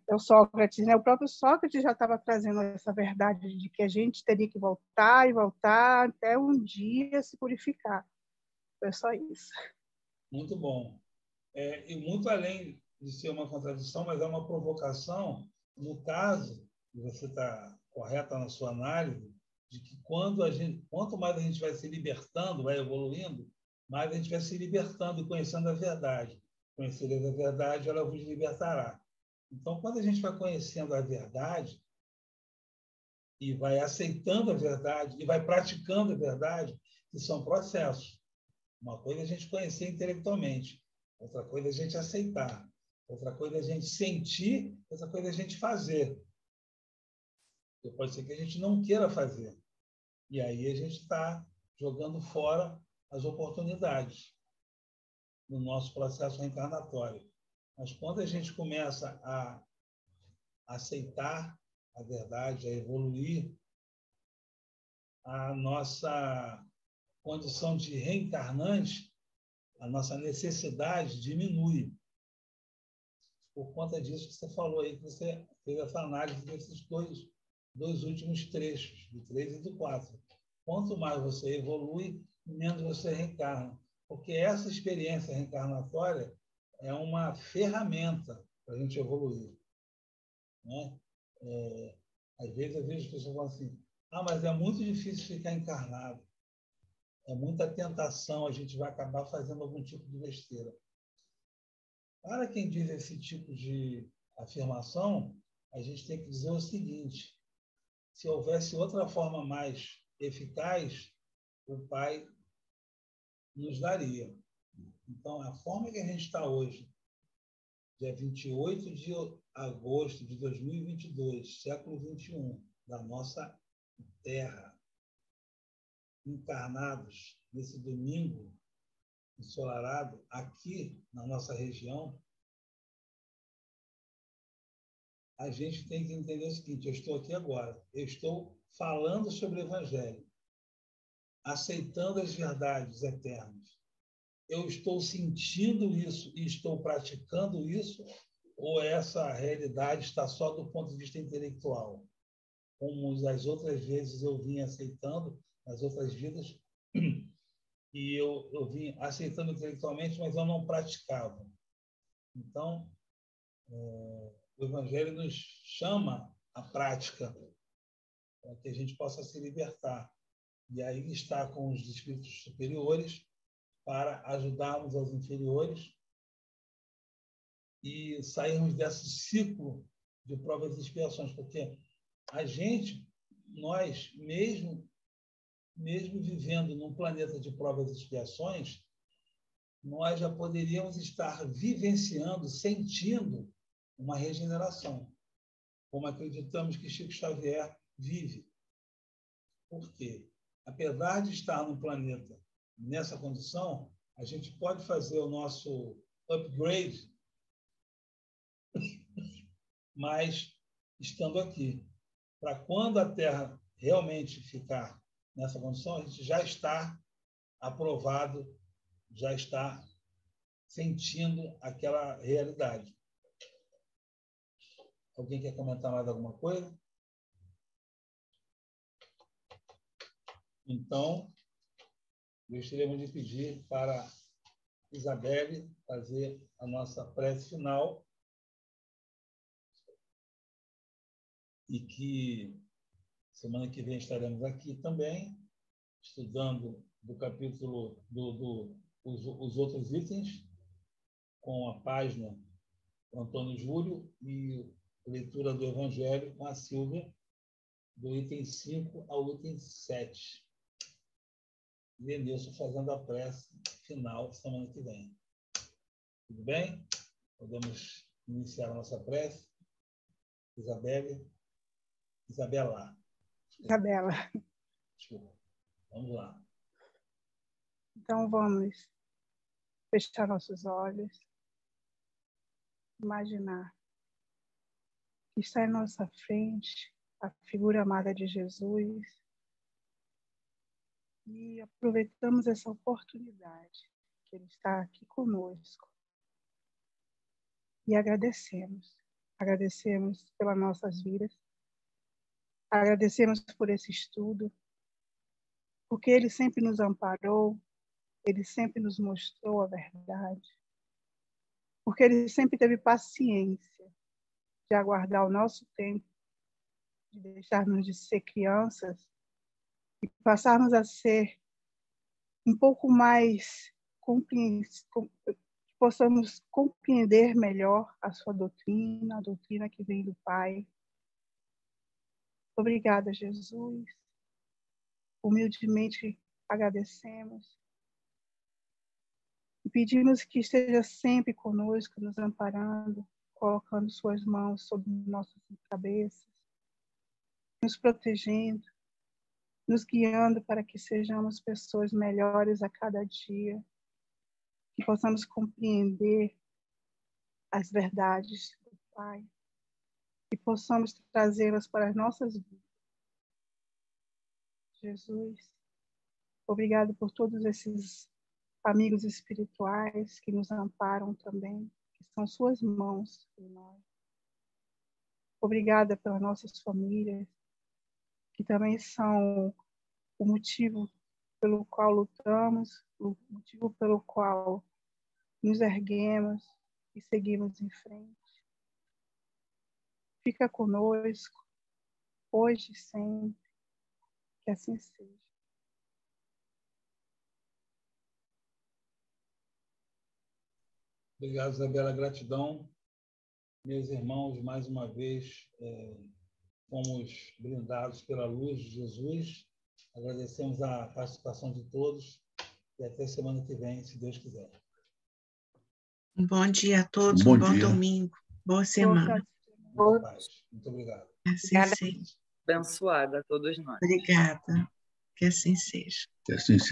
o Sócrates, né? O próprio Sócrates já estava trazendo essa verdade de que a gente teria que voltar e voltar até um dia se purificar. É só isso. Muito bom. E muito além de ser uma contradição, mas é uma provocação, no caso, e você está correta na sua análise, de que quanto mais a gente vai se libertando, vai evoluindo, mais a gente vai se libertando e conhecendo a verdade. Conhecereis a verdade, ela vos libertará. Então, quando a gente vai conhecendo a verdade e vai aceitando a verdade e vai praticando a verdade, que são processos. Uma coisa é a gente conhecer intelectualmente, outra coisa é a gente aceitar, outra coisa é a gente sentir, outra coisa é a gente fazer. E pode ser que a gente não queira fazer. E aí a gente está jogando fora as oportunidades no nosso processo reencarnatório. Mas quando a gente começa a aceitar a verdade, a evoluir, a nossa condição de reencarnante, a nossa necessidade diminui. Por conta disso que você falou aí, que você fez essa análise desses dois últimos trechos, do 3 e do 4. Quanto mais você evolui, menos você reencarna. Porque essa experiência reencarnatória é uma ferramenta para a gente evoluir, né? Às vezes eu vejo pessoas falando assim, mas é muito difícil ficar encarnado. É muita tentação, a gente vai acabar fazendo algum tipo de besteira. Para quem diz esse tipo de afirmação, a gente tem que dizer o seguinte: se houvesse outra forma mais eficaz, o Pai nos daria. Então, a forma que a gente está hoje, dia 28 de agosto de 2022, século XXI, da nossa Terra, encarnados nesse domingo ensolarado, aqui na nossa região, a gente tem que entender o seguinte: eu estou aqui agora, eu estou falando sobre o Evangelho, aceitando as verdades eternas. Eu estou sentindo isso e estou praticando isso, ou essa realidade está só do ponto de vista intelectual? Como as outras vezes eu vim aceitando, nas outras vidas, e eu vim aceitando intelectualmente, mas eu não praticava. Então, o Evangelho nos chama à prática para que a gente possa se libertar. E aí está com os espíritos superiores para ajudarmos os inferiores e sairmos desse ciclo de provas e expiações, porque a gente, nós, mesmo vivendo num planeta de provas e expiações, nós já poderíamos estar vivenciando, sentindo uma regeneração, como acreditamos que Chico Xavier vive. Por quê? Apesar de estar no planeta nessa condição, a gente pode fazer o nosso upgrade, mas estando aqui. Para quando a Terra realmente ficar nessa condição, a gente já está aprovado, já está sentindo aquela realidade. Alguém quer comentar mais alguma coisa? Então, gostaríamos de pedir para Isabelle fazer a nossa prece final e que semana que vem estaremos aqui também, estudando do capítulo os outros itens, com a página do Antônio Júlio e leitura do Evangelho com a Silvia, do item 5 ao item 7. E Denilson fazendo a prece final semana que vem. Tudo bem? Podemos iniciar a nossa prece? Isabela. Isabela. Desculpa. Vamos lá. Então, vamos fechar nossos olhos, imaginar que está em nossa frente a figura amada de Jesus e aproveitamos essa oportunidade que Ele está aqui conosco e agradecemos. Agradecemos pelas nossas vidas, agradecemos por esse estudo, porque Ele sempre nos amparou, Ele sempre nos mostrou a verdade, porque Ele sempre teve paciência de aguardar o nosso tempo, de deixarmos de ser crianças e passarmos a ser um pouco mais possamos compreender melhor a sua doutrina, a doutrina que vem do Pai. Obrigada, Jesus. Humildemente agradecemos e pedimos que esteja sempre conosco, nos amparando, colocando suas mãos sobre nossas cabeças, nos protegendo, nos guiando para que sejamos pessoas melhores a cada dia, que possamos compreender as verdades do Pai e possamos trazê-las para as nossas vidas. Jesus, obrigado por todos esses amigos espirituais que nos amparam também, que são suas mãos em nós. Obrigada pelas nossas famílias, que também são o motivo pelo qual lutamos, o motivo pelo qual nos erguemos e seguimos em frente. Fica conosco, hoje e sempre. Que assim seja. Obrigado, Isabela. Gratidão. Meus irmãos, mais uma vez, fomos blindados pela luz de Jesus. Agradecemos a participação de todos e até semana que vem, se Deus quiser. Um bom dia a todos, um bom domingo, boa semana. Boa paz. Muito obrigado. Assim seja. Abençoada a todos nós. Obrigada. Que assim seja. Que assim seja.